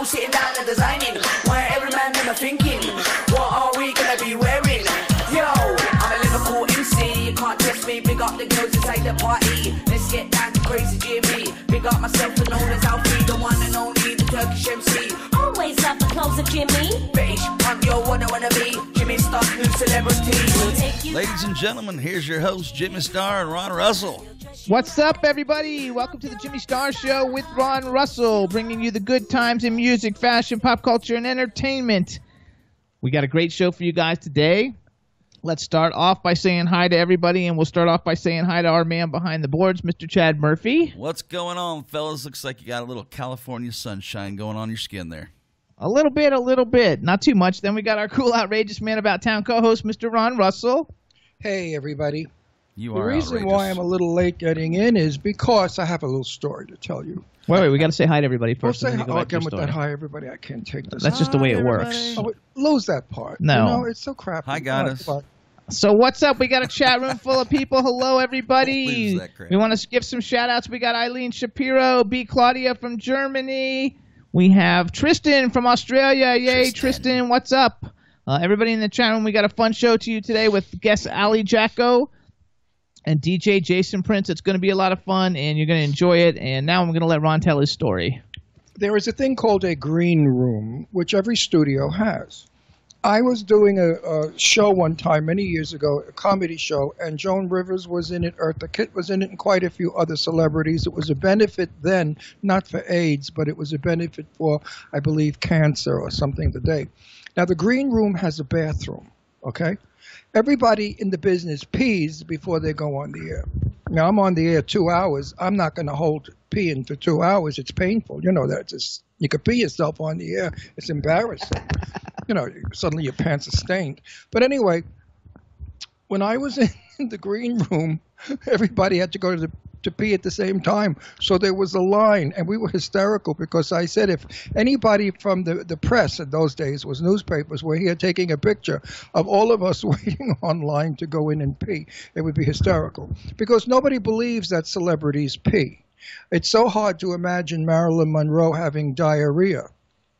Sitting down and designing, where every man never thinking, what are we gonna be wearing? Yo, I'm a Liverpool MC, you can't test me. Big up the girls inside the party. Let's get down to crazy Jimmy. Big up myself and known as Alfie, the one and only, the Turkish MC. Always love the clothes of Jimmy. British punk, yo, wanna be Jimmy Star, new celebrity. Ladies and gentlemen, here's your host, Jimmy Star and Ron Russell. What's up, everybody? Welcome to the Jimmy Star Show with Ron Russell, bringing you the good times in music, fashion, pop culture, and entertainment. We got a great show for you guys today. Let's start off by saying hi to everybody, and we'll start off by saying hi to our man behind the boards, Mr. Chad Murphy. What's going on, fellas? Looks like you got a little California sunshine going on your skin there. A little bit. Not too much. Then we got our cool, outrageous man about town co-host, Mr. Ron Russell. Hey, everybody. The reason outrageous. why I'm a little late getting in is because I have a little story to tell you. Wait, we got to say hi to everybody first. We'll say hi again with that hi, everybody. I can't take this. That's just the way it works. Oh, lose that part. No. You know, it's so crappy. Hi, goddess. So what's up? We got a chat room full of people. Hello, everybody. We want to give some shout-outs. We got Eileen Shapiro, B. Claudia from Germany. We have Tristan from Australia. Yay, Tristan. What's up? Everybody in the chat room, we got a fun show to you today with guest Ali Jacko and DJ Jason Prince. It's going to be a lot of fun, and you're going to enjoy it. And now I'm going to let Ron tell his story. There is a thing called a green room, which every studio has. I was doing a show one time many years ago, a comedy show, and Joan Rivers was in it, Eartha Kitt was in it, and quite a few other celebrities. It was a benefit then, not for AIDS, but it was a benefit for, I believe, cancer or something today. Now, the green room has a bathroom, okay? Everybody in the business pees before they go on the air. Now, I'm on the air 2 hours. I'm not going to hold peeing for 2 hours. It's painful. You know, that just you could pee yourself on the air. It's embarrassing. You know, suddenly your pants are stained. But anyway, when I was in the green room, everybody had to go to pee at the same time. So there was a line, and we were hysterical because I said if anybody from the press in those days was newspapers were here taking a picture of all of us waiting online to go in and pee, it would be hysterical because nobody believes that celebrities pee. It's so hard to imagine Marilyn Monroe having diarrhea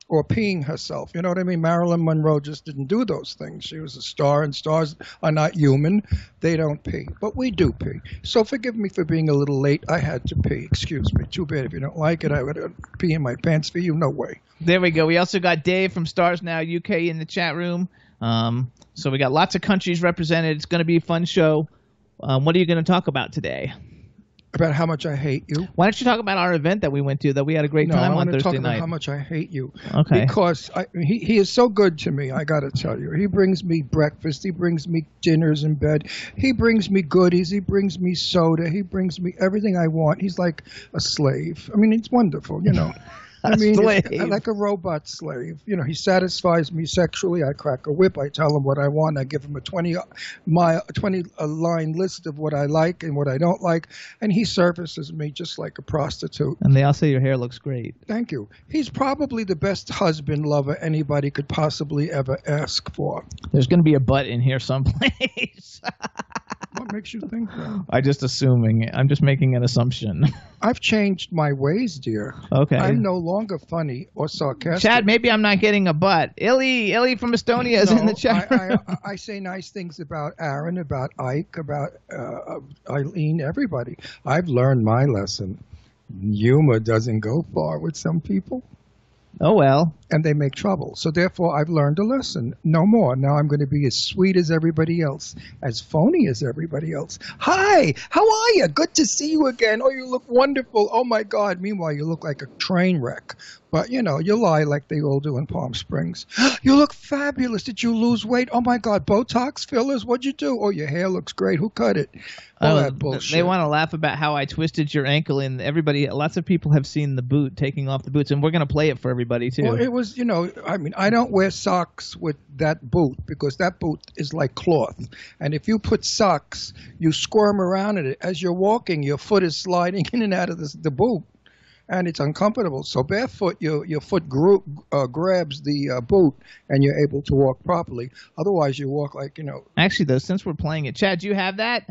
or peeing herself. You know what I mean? Marilyn Monroe just didn't do those things. She was a star, and stars are not human. They don't pee. But we do pee. So forgive me for being a little late. I had to pee. Excuse me. Too bad if you don't like it. I would pee in my pants for you. No way. There we go. We also got Dave from Stars Now UK in the chat room. So we got lots of countries represented. It's going to be a fun show. What are you going to talk about today? About how much I hate you. Why don't you talk about our event that we went to that we had a great time on Thursday night? I want to talk about how much I hate you. Okay. Because he is so good to me, I got to tell you. He brings me breakfast. He brings me dinners in bed. He brings me goodies. He brings me soda. He brings me everything I want. He's like a slave. I mean, it's wonderful, you know. I mean, like a robot slave. You know, he satisfies me sexually. I crack a whip. I tell him what I want. I give him a 20-line list of what I like and what I don't like. And he services me just like a prostitute. And they all say your hair looks great. Thank you. He's probably the best husband lover anybody could possibly ever ask for. There's going to be a butt in here someplace. What makes you think that? I'm just assuming. I'm just making an assumption. I've changed my ways, dear. Okay. I'm no longer funny or sarcastic. Chad, maybe I'm not getting a butt. Illy from Estonia is in the chat room. I say nice things about Aaron, about Ike, about Eileen, everybody. I've learned my lesson. Humor doesn't go far with some people. Oh, well. And they make trouble. So therefore, I've learned a lesson. No more. Now I'm going to be as sweet as everybody else, as phony as everybody else. Hi, how are you? Good to see you again. Oh, you look wonderful. Oh, my God. Meanwhile, you look like a train wreck. But, you know, you lie like they all do in Palm Springs. You look fabulous. Did you lose weight? Oh, my God. Botox, fillers? What'd you do? Oh, your hair looks great. Who cut it? All that bullshit. They want to laugh about how I twisted your ankle, and lots of people have seen the boot, taking off the boots, and we're going to play it for everybody, too. Well, it was, you know, I mean, I don't wear socks with that boot because that boot is like cloth. And if you put socks, you squirm around in it. As you're walking, your foot is sliding in and out of the boot. and it's uncomfortable. So barefoot, your foot grabs the boot, and you're able to walk properly. Otherwise, you walk like, Actually, though, since we're playing it, Chad, do you have that?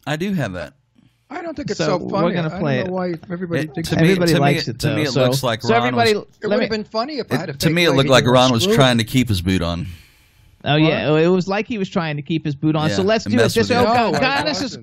I do have that. I don't think it's so funny. We're gonna play I don't know why everybody thinks everybody likes it. To me, it looks like Ron was. It would have been funny if I had a To me, it looked like Ron was trying to keep his boot on. Oh yeah, it was like he was trying to keep his boot on. Yeah, so let's do it. Just,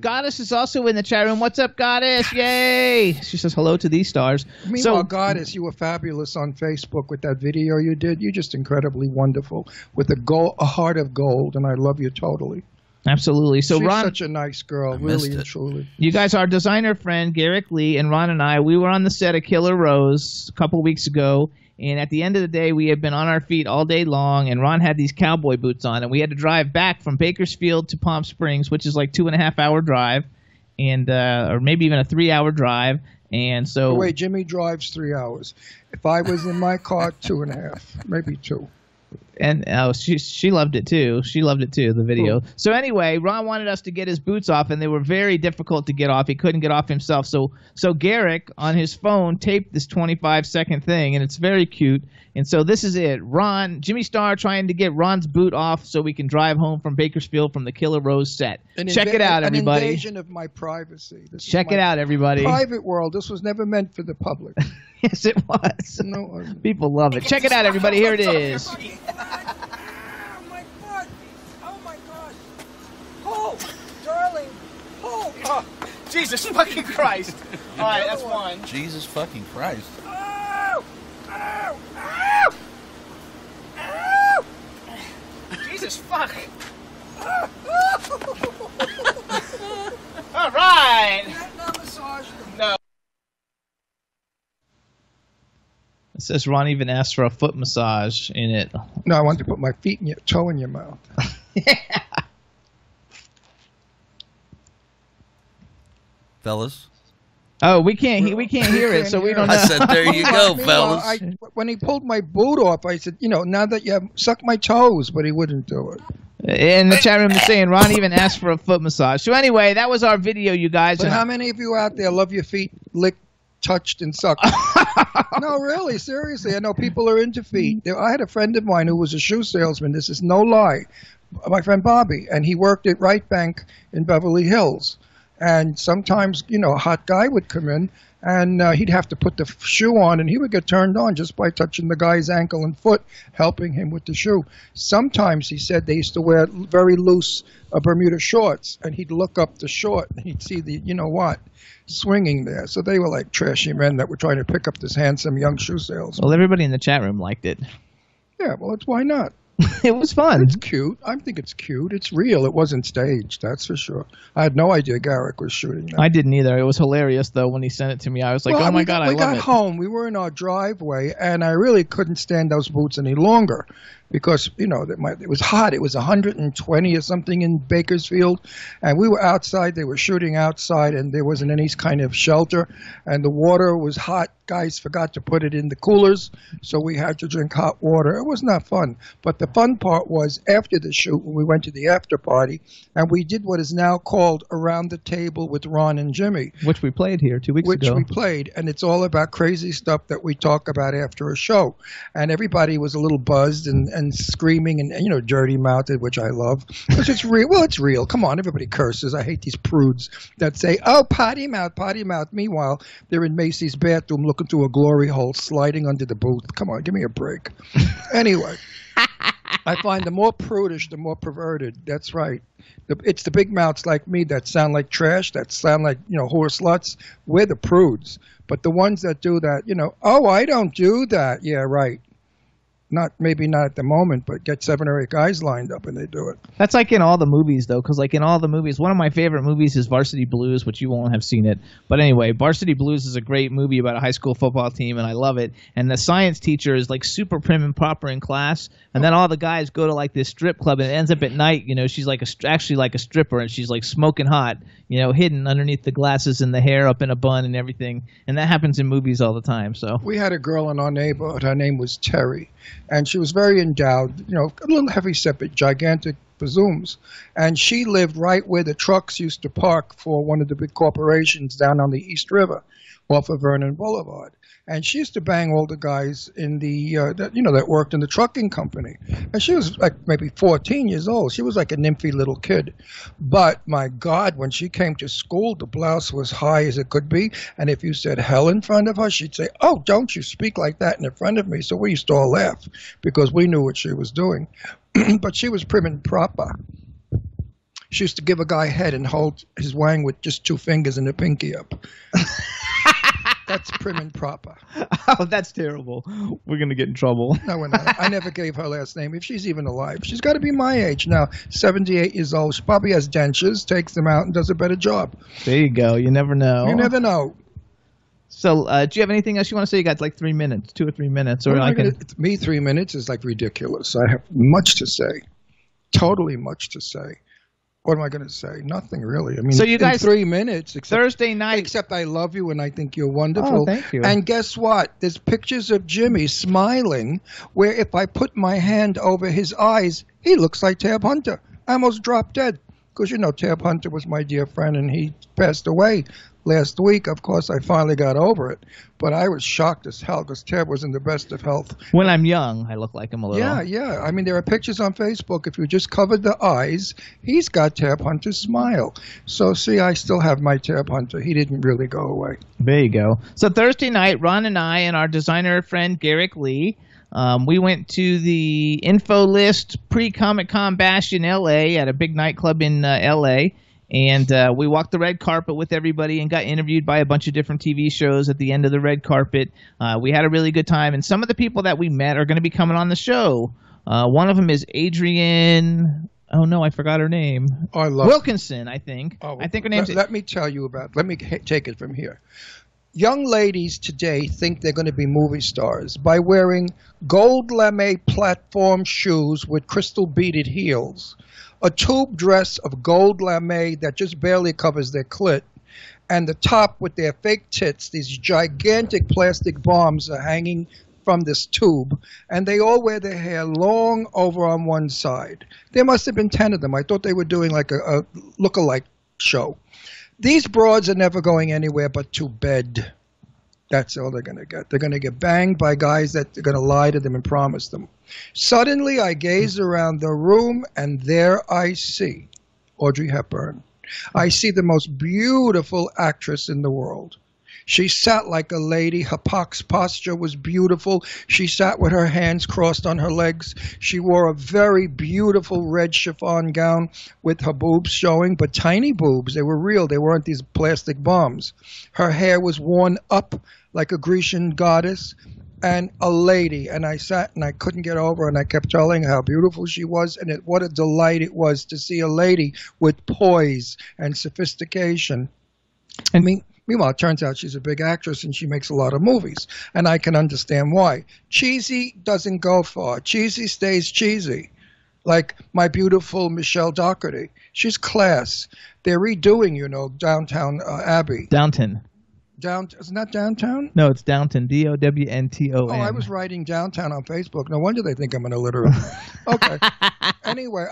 Goddess is also in the chat room. What's up, Goddess? Yay! She says hello to these stars. Meanwhile, Goddess, you were fabulous on Facebook with that video you did. You're just incredibly wonderful with a heart of gold, and I love you totally. Absolutely. So she's Ron, such a nice girl, really and truly. You guys, our designer friend Garrick Lee and Ron and I, we were on the set of Killer Rose a couple weeks ago. And at the end of the day, we had been on our feet all day long, and Ron had these cowboy boots on, and we had to drive back from Bakersfield to Palm Springs, which is like 2.5-hour drive, and or maybe even a 3-hour drive. And so, wait, Jimmy drives 3 hours. If I was in my car, 2.5, maybe 2. And she loved it too. She loved it too, the video. Cool. So anyway, Ron wanted us to get his boots off, and they were very difficult to get off. He couldn't get off himself. So Garrick on his phone taped this 25-second thing, and it's very cute. And so this is it. Jimmy Star trying to get Ron's boot off so we can drive home from Bakersfield from the Killer Rose set. Check it out, everybody. An invasion of my privacy. Check it out, everybody. Private world. This was never meant for the public. Yes, it was. No, people love it. Check it out, everybody. Here it is. Oh my God! Oh my God! Oh, darling! Oh, Jesus fucking Christ! All right, that's one. Jesus fucking Christ! Oh! Ow! Ow! Ow! Jesus fuck! All right. Not massage. No. It says Ron even asked for a foot massage in it. No, I want to put my feet and your toe in your mouth. Yeah. Fellas? Oh, we can't hear it, so we don't know. I said, there you go, fellas. When he pulled my boot off, I said, now that you have sucked my toes, but he wouldn't do it. In the chat room is saying Ron even asked for a foot massage. So anyway, that was our video, you guys. But how many of you out there love your feet licked, touched, and sucked? No, really, seriously. I know people are into feet. I had a friend of mine who was a shoe salesman. This is no lie. My friend Bobby, and he worked at Right Bank in Beverly Hills. And sometimes, a hot guy would come in, and he'd have to put the shoe on, and he would get turned on just by touching the guy's ankle and foot, helping him with the shoe. Sometimes, he said, they used to wear very loose Bermuda shorts, and he'd look up the short, and he'd see the, swinging there. So they were like trashy men that were trying to pick up this handsome young shoe salesman. Well, everybody in the chat room liked it. Yeah, well, why not? It was fun. It's cute. I think it's cute. It's real. It wasn't staged, that's for sure. I had no idea Garrick was shooting that. I didn't either. It was hilarious, though, when he sent it to me. I was like, oh, my God, I love it. We got home. We were in our driveway, and I really couldn't stand those boots any longer because, it was hot. It was 120 or something in Bakersfield, and we were outside. They were shooting outside, and there wasn't any kind of shelter, and the water was hot. Guys forgot to put it in the coolers, so we had to drink hot water. It was not fun. But the fun part was after the shoot, when we went to the after party, and we did what is now called Around the Table with Ron and Jimmy. Which we played here 2 weeks ago. Which we played, and it's all about crazy stuff that we talk about after a show. And everybody was a little buzzed and screaming and, dirty-mouthed, which I love. Because it's real. Well, it's real. Come on, everybody curses. I hate these prudes that say, oh, potty mouth, potty mouth. Meanwhile, they're in Macy's bathroom looking through a glory hole, sliding under the booth. Come on, give me a break. Anyway, I find the more prudish, the more perverted. That's right. It's the big mouths like me that sound like trash, that sound like, whore sluts. We're the prudes. But the ones that do that, oh, I don't do that. Yeah, right. Maybe not at the moment, but get 7 or 8 guys lined up and they do it. That's like in all the movies, though, because like in all the movies, one of my favorite movies is Varsity Blues, which you won't have seen it. But anyway, Varsity Blues is a great movie about a high school football team, and I love it. And the science teacher is like super prim and proper in class, and then all the guys go to like this strip club, and it ends up at night. She's like actually like a stripper, and she's like smoking hot, hidden underneath the glasses and the hair up in a bun and everything. And that happens in movies all the time. So we had a girl in our neighborhood. Her name was Terry. And she was very endowed, a little heavy-set, but gigantic bazooms. And she lived right where the trucks used to park for one of the big corporations down on the East River. off of Vernon Boulevard. And she used to bang all the guys in that worked in the trucking company. And she was like maybe 14 years old. She was like a nymphy little kid. But my God, when she came to school, the blouse was high as it could be. And if you said hell in front of her, she'd say, "Oh, don't you speak like that in front of me." So we used to all laugh because we knew what she was doing. But she was prim and proper. She used to give a guy head and hold his wang with just 2 fingers and a pinky up. That's prim and proper. Oh, that's terrible. We're going to get in trouble. No, we're not. I never gave her last name. If she's even alive, she's got to be my age now, 78 years old. She probably has dentures, takes them out, and does a better job. There you go. You never know. You never know. So, do you have anything else you want to say? You got like 3 minutes, 2 or 3 minutes. Or Me, 3 minutes is like ridiculous. I have much to say. Totally much to say. What am I going to say? Nothing really. I mean, so you guys, in 3 minutes. Thursday night. Except I love you and I think you're wonderful. Oh, thank you. And guess what? There's pictures of Jimmy smiling where if I put my hand over his eyes, he looks like Tab Hunter. I almost dropped dead because, Tab Hunter was my dear friend and he passed away last week. Of course, I finally got over it. But I was shocked as hell because Tab was in the best of health. When I'm young, I look like him a little. Yeah. I mean, there are pictures on Facebook. If you just cover the eyes, he's got Tab Hunter's smile. So, see, I still have my Tab Hunter. He didn't really go away. There you go. So Thursday night, Ron and I and our designer friend, Garrick Lee, we went to the Info List pre-Comic-Con bash in L.A. at a big nightclub in L.A., and we walked the red carpet with everybody and got interviewed by a bunch of different TV shows at the end of the red carpet. We had a really good time. And some of the people that we met are going to be coming on the show. One of them is Adrienne. Oh, no, I forgot her name. Wilkinson, I think. I think her name's... Let me tell you about... Let me take it from here. Young ladies today think they're going to be movie stars by wearing gold lame platform shoes with crystal beaded heels, a tube dress of gold lame that just barely covers their clit, and the top with their fake tits. These gigantic plastic bombs are hanging from this tube, and they all wear their hair long over on one side. There must have been 10 of them. I thought they were doing like a look-alike show. These broads are never going anywhere but to bed. That's all they're going to get. They're going to get banged by guys that are going to lie to them and promise them. Suddenly, I gaze around the room, and there I see Audrey Hepburn. I see the most beautiful actress in the world. She sat like a lady. Her posture was beautiful. She sat with her hands crossed on her legs. She wore a very beautiful red chiffon gown with her boobs showing, but tiny boobs. They were real. They weren't these plastic bombs. Her hair was worn up like a Grecian goddess and a lady. And I sat and I couldn't get over, and I kept telling her how beautiful she was, and what a delight it was to see a lady with poise and sophistication. Meanwhile, it turns out she's a big actress and she makes a lot of movies. And I can understand why. Cheesy doesn't go far. Cheesy stays cheesy. Like my beautiful Michelle Dougherty. She's class. They're redoing, Downtown Abbey. Downton. Isn't that downtown? No, it's Downton. Downton. Oh, I was writing downtown on Facebook. No wonder they think I'm an illiterate. Okay. Anyway,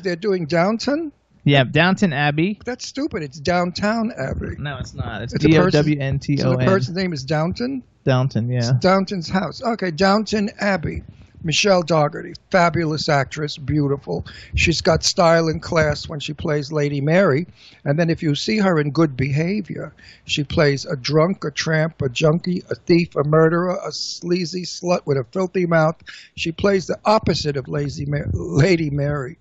they're doing Downton? Yeah, Downton Abbey. That's stupid. It's Downtown Abbey. No, it's not. It's Downton. So the person's name is Downton? Downton, yeah. It's Downton's house. Okay, Downton Abbey. Michelle Dougherty, fabulous actress, beautiful. She's got style and class when she plays Lady Mary. And then if you see her in Good Behavior, she plays a drunk, a tramp, a junkie, a thief, a murderer, a sleazy slut with a filthy mouth. She plays the opposite of Lady Mary.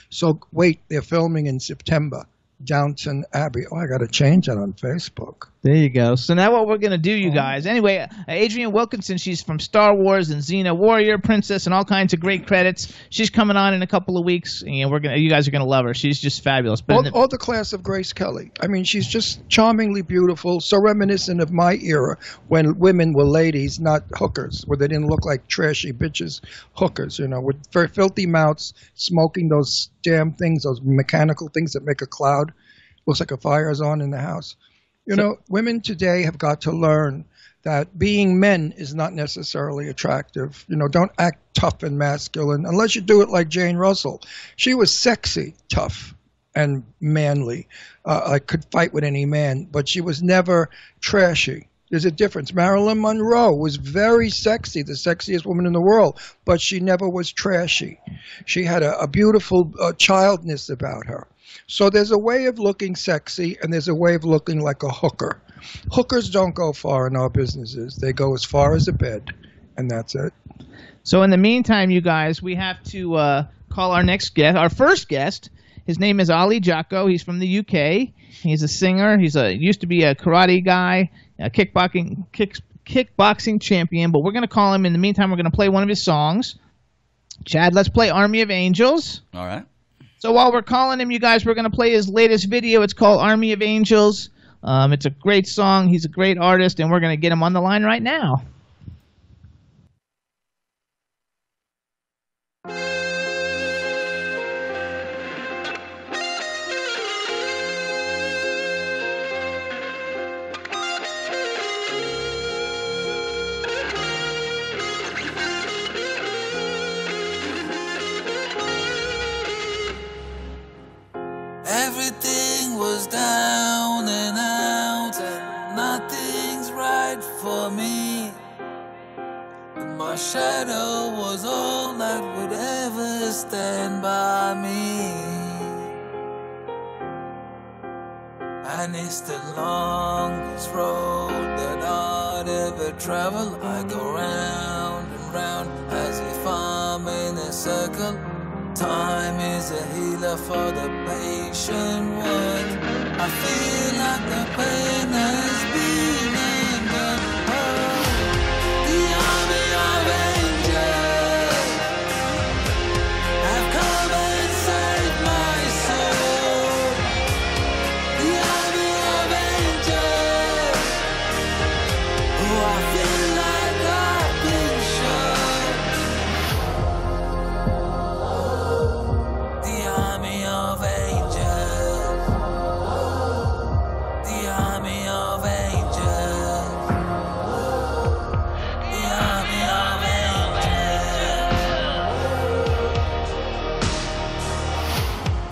So wait, they're filming in September. Downton Abbey. Oh, I got to change that on Facebook. There you go. So now what we're going to do, you guys. Anyway, Adrienne Wilkinson, she's from Star Wars and Xena Warrior Princess and all kinds of great credits. She's coming on in a couple of weeks, and you guys are going to love her. She's just fabulous. But all the class of Grace Kelly. I mean, she's just charmingly beautiful, so reminiscent of my era when women were ladies, not hookers, where they didn't look like trashy bitches, hookers, with very filthy mouths, smoking those damn things, those mechanical things that make a cloud. Looks like a fire is on in the house. Women today have got to learn that being men is not necessarily attractive. Don't act tough and masculine unless you do it like Jane Russell. She was sexy, tough, and manly. I could fight with any man, but she was never trashy. There's a difference. Marilyn Monroe was very sexy, the sexiest woman in the world, but she never was trashy. She had a beautiful childness about her. So there's a way of looking sexy, and there's a way of looking like a hooker. Hookers don't go far in our businesses. They go as far as a bed, and that's it. So in the meantime, you guys, we have to call our next guest, our first guest. His name is Ali Jacko. He's from the UK. He's a singer. He's used to be a karate guy, a kickboxing champion. But we're going to call him. In the meantime, we're going to play one of his songs. Chad, let's play Army of Angels. All right. So while we're calling him, you guys, we're going to play his latest video. It's called Army of Angels. It's a great song. He's a great artist, and we're going to get him on the line right now. Everything was down and out, and nothing's right for me. And my shadow was all that would ever stand by me. And it's the longest road that I'd ever travel. I go round and round as if I'm in a circle. Time is a healer for the patient one. I feel like the pain has been undone. Oh, the army of angels have come and saved my soul. The army of angels, oh, I feel like I've been shot. The army of angels, the army of angels, the army of angels.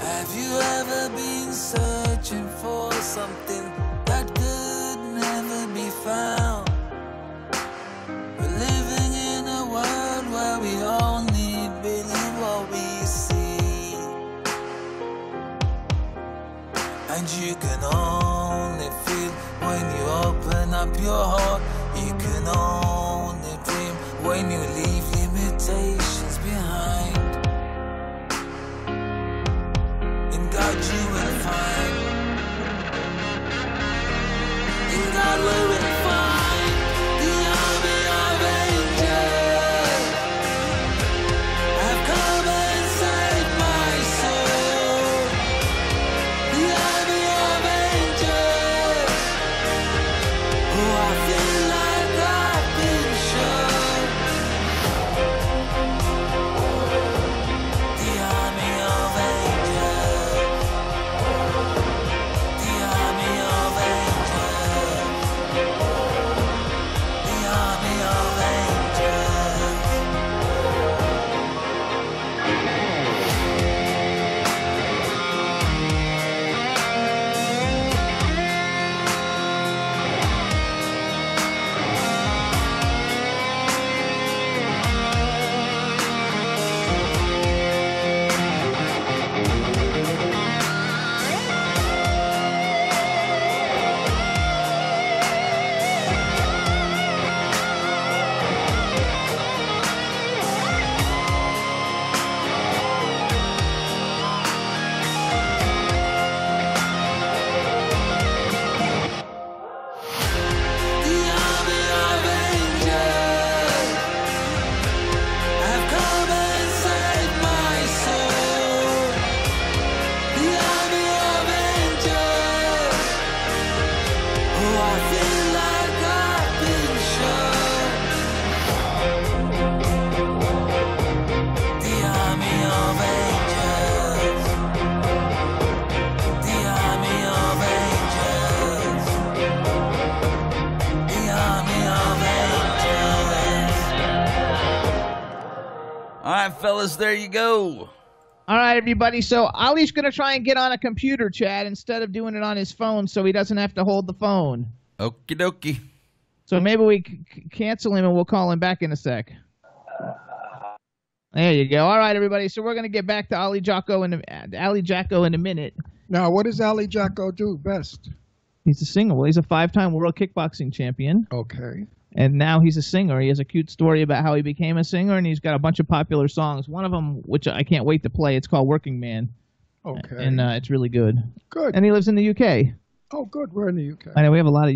Have you ever been searching for something that could never be found? We're living in a world where we only believe what we see. And you can only feel when you open up your heart. You can only dream when you leave limitations behind. In God you will find. In God we will find the army of angels have come and saved my soul. The army of angels, oh, I feel like I've been shot. The army of angels, the army of angels, the army of angels. The army of angels have come and saved my soul. The army of angels, oh, I feel like I've been shot. The army of angels, the army of angels, the army of angels. All right, fellas, there you go. All right, everybody. So Ali's going to try and get on a computer chat instead of doing it on his phone so he doesn't have to hold the phone. Okie dokie. So maybe we cancel him and we'll call him back in a sec. There you go. All right, everybody. So we're going to get back to Ali Jacko in a minute. Now, what does Ali Jacko do best? He's a singer. Well, he's a 5-time world kickboxing champion. Okay. And now he's a singer. He has a cute story about how he became a singer, and he's got a bunch of popular songs. One of them, which I can't wait to play, it's called Working Man. Okay. And it's really good. Good. And he lives in the UK. Oh, good. We're in the UK. I know we have a lot of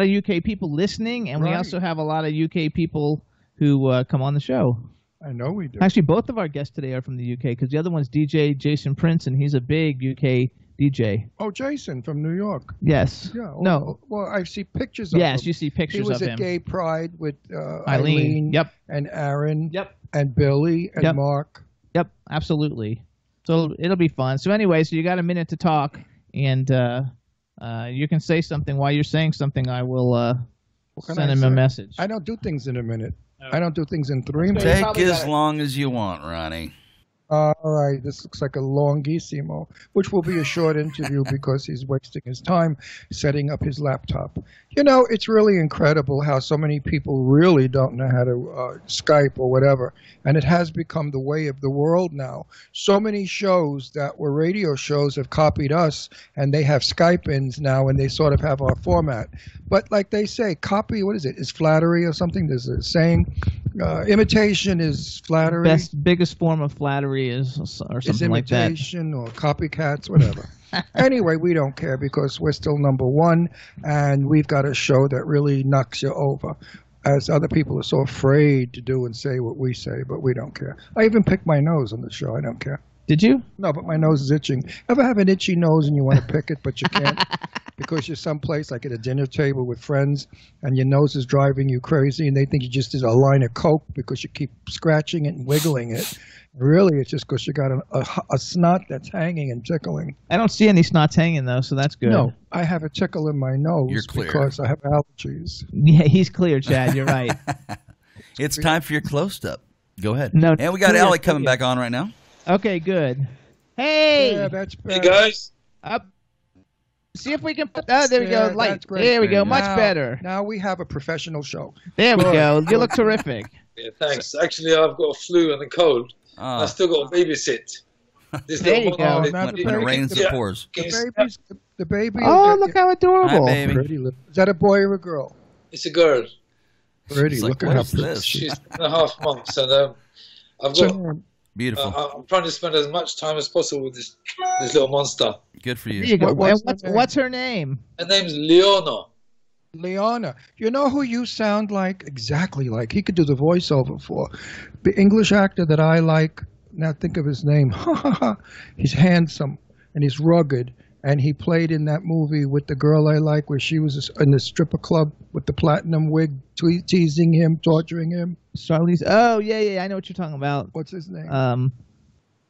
UK people listening, and we also have a lot of UK people who come on the show. I know we do. Actually, both of our guests today are from the UK because the other one's DJ Jason Prince, and he's a big UK DJ. Oh, Jason from New York. Yes. Yeah. No. Well, I see pictures of him. Yes, you see pictures of him. He was at Gay Pride with Eileen. Yep. And Aaron. Yep. And Billy and Mark. Yep, absolutely. So it'll be fun. So anyway, so you got a minute to talk, and you can say something. While you're saying something, I will send him a message. I don't do things in a minute. I don't do things in 3 minutes. Take as long as you want, Ronnie. All right, this looks like a longissimo, which will be a short interview because he's wasting his time setting up his laptop. You know, it's really incredible how so many people really don't know how to Skype or whatever, and it has become the way of the world now. So many shows that were radio shows have copied us, and they have Skype-ins now, and they sort of have our format. But like they say, copy, what is it, is flattery or something? There's a saying, imitation is flattery. Biggest form of flattery is or something like that. Imitation or copycats, whatever. Anyway, we don't care because we're still number one, and we've got a show that really knocks you over, as other people are so afraid to do and say what we say, but we don't care. I even picked my nose on the show. I don't care. Did you? No, but my nose is itching. Ever have an itchy nose and you want to pick it, but you can't because you're someplace like at a dinner table with friends and your nose is driving you crazy and they think you just did a line of Coke because you keep scratching it and wiggling it. Really, it's just because you got a snot that's hanging and tickling. I don't see any snots hanging, though, so that's good. No, I have a tickle in my nose. You're clear. Because I have allergies. Yeah, he's clear, Chad. You're right. It's time for your close-up. Go ahead. No, and we got Ali coming back on right now. Okay, good. Hey! Yeah, that's better. Hey, guys. Up. See if we can put... Oh, there we go. Light. There we go. Much better. Now we have a professional show. There we go. You look terrific. Yeah, thanks. Actually, I've got a flu and a cold. I still got to babysit. There you go. When it rains, it pours. The baby. Oh, look how adorable. Hi, baby. Is that a boy or a girl? It's a girl. Pretty. Like, look at how this? She's 2.5 months, and I've got. Beautiful. I'm trying to spend as much time as possible with this little monster. Good for you. There you go. What's her name? Her name's Leona. Leona. You know who you sound like? Exactly like. He could do the voiceover for. The English actor that I like, now think of his name. He's handsome and he's rugged. And he played in that movie with the girl I like where she was in the stripper club with the platinum wig, teasing him, torturing him. Charlize. Oh, yeah. I know what you're talking about. What's his name?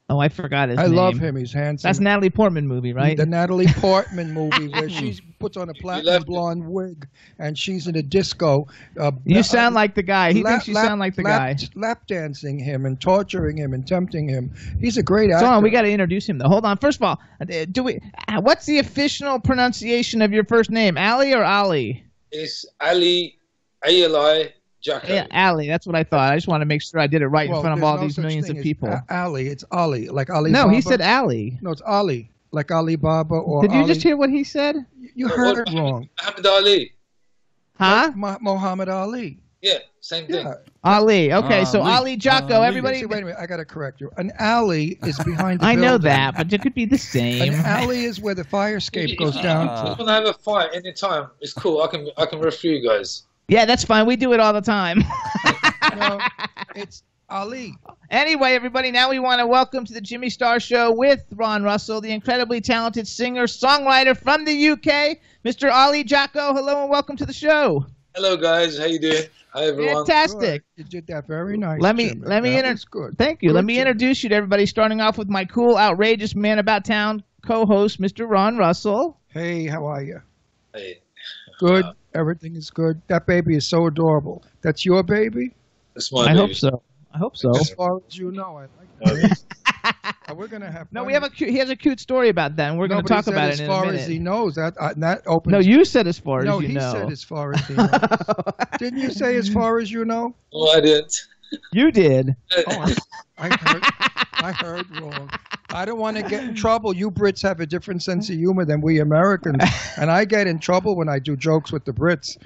Oh, I forgot his name. I love him. He's handsome. That's Natalie Portman movie, right? The Natalie Portman movie where she puts on a platinum blonde wig and she's in a disco. You sound like the guy. He thinks you sound like the guy. Lap dancing him and torturing him and tempting him. He's a great actor. Hold on, we got to introduce him though. Hold on. First of all, what's the official pronunciation of your first name? Ali or Ali? It's Ali Jacko. Yeah, Ali. That's what I thought. I just want to make sure I did it right in front of all these millions of people. Ali. It's Ali. Like Ali. No, he said Ali. No, it's Ali. Like Alibaba or Did you just hear what he said? You heard it wrong. Muhammad Ali. Huh? Muhammad Ali. Yeah, same thing. Yeah. Ali. Okay, so Ali Jacko. Everybody. Wait a minute. I got to correct you. An alley is behind the I know building. that, but it could be the same. An alley is where the fire escape goes down If you to. want to have a fight anytime, it's cool. I can refer you guys. Yeah, that's fine. We do it all the time. No, it's Ali. Anyway, everybody, now we want to welcome to the Jimmy Star Show with Ron Russell, the incredibly talented singer-songwriter from the UK, Mr. Ali Jacko. Hello and welcome to the show. Hello, guys. How you doing? Hi, everyone. Fantastic. Good. You did that very nice. Let me good. Thank you. Good, Let me Jimmy. introduce you to everybody, starting off with my cool, outrageous man about town co-host, Mr. Ron Russell. Hey, how are you? Hey. Good. Everything is good. That baby is so adorable. That's your baby? That's my I baby. hope so. I hope so. As far as you know, I like that. We're gonna have. No, fun. we have he has a cute story about that, and we're going to talk about it in a minute. As far as he knows, that opens. No, you said as far as you know. No, he said as far as he knows. Didn't you say as far as you know? No, I didn't. You did. Oh, I heard wrong. I don't want to get in trouble. You Brits have a different sense of humor than we Americans, and I get in trouble when I do jokes with the Brits.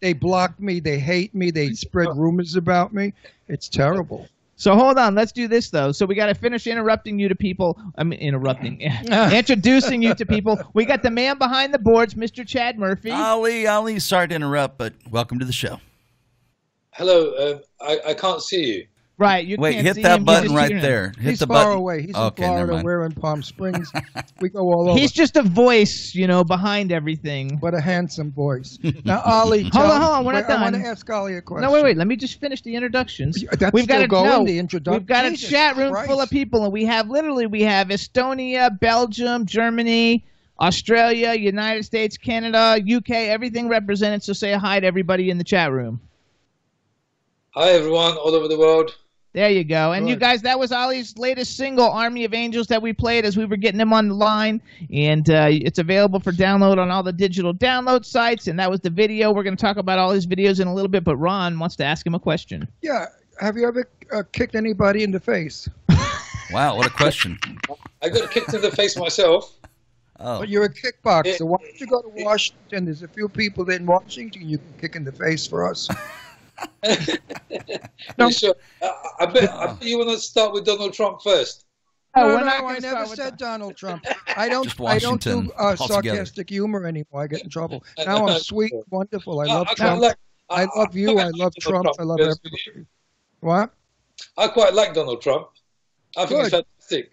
They block me. They hate me. They spread rumors about me. It's terrible. So hold on, let's do this though. So we got to finish introducing you to people. Introducing you to people. We got the man behind the boards, Mr. Chad Murphy. Ali, sorry to interrupt, but welcome to the show. Hello, I can't see you. Right, you Wait, can't hit see that him. button right there. Hit He's the far button. away. He's Okay, in never Florida. mind. We're in Palm Springs. We go all over. He's just a voice, behind everything. But a handsome voice. Now, Ali, hold on, we're not done. I want to ask Ali a question. No, wait. Let me just finish the introductions. We've got to go in the introduction. We've got a chat room full of people, and we have Estonia, Belgium, Germany, Australia, United States, Canada, UK, everything represented. So say hi to everybody in the chat room. Hi, everyone, all over the world. There you go. And you guys, that was Ali's latest single, Army of Angels, that we played as we were getting him on the line. And it's available for download on all the digital download sites. And that was the video. We're going to talk about all his videos in a little bit, but Ron wants to ask him a question. Yeah. Have you ever kicked anybody in the face? Wow, what a question. I got kicked in the face myself. Oh. But you're a kickboxer. Why don't you go to Washington? There's a few people in Washington you can kick in the face for us. No, sure. I bet you want to start with Donald Trump first. No, I never said Donald Trump. I don't do sarcastic humor anymore. I get in trouble. Now I'm sweet, wonderful. I love Trump. I love you. I love Trump. I love everybody. What? I quite like Donald Trump. I think he's fantastic.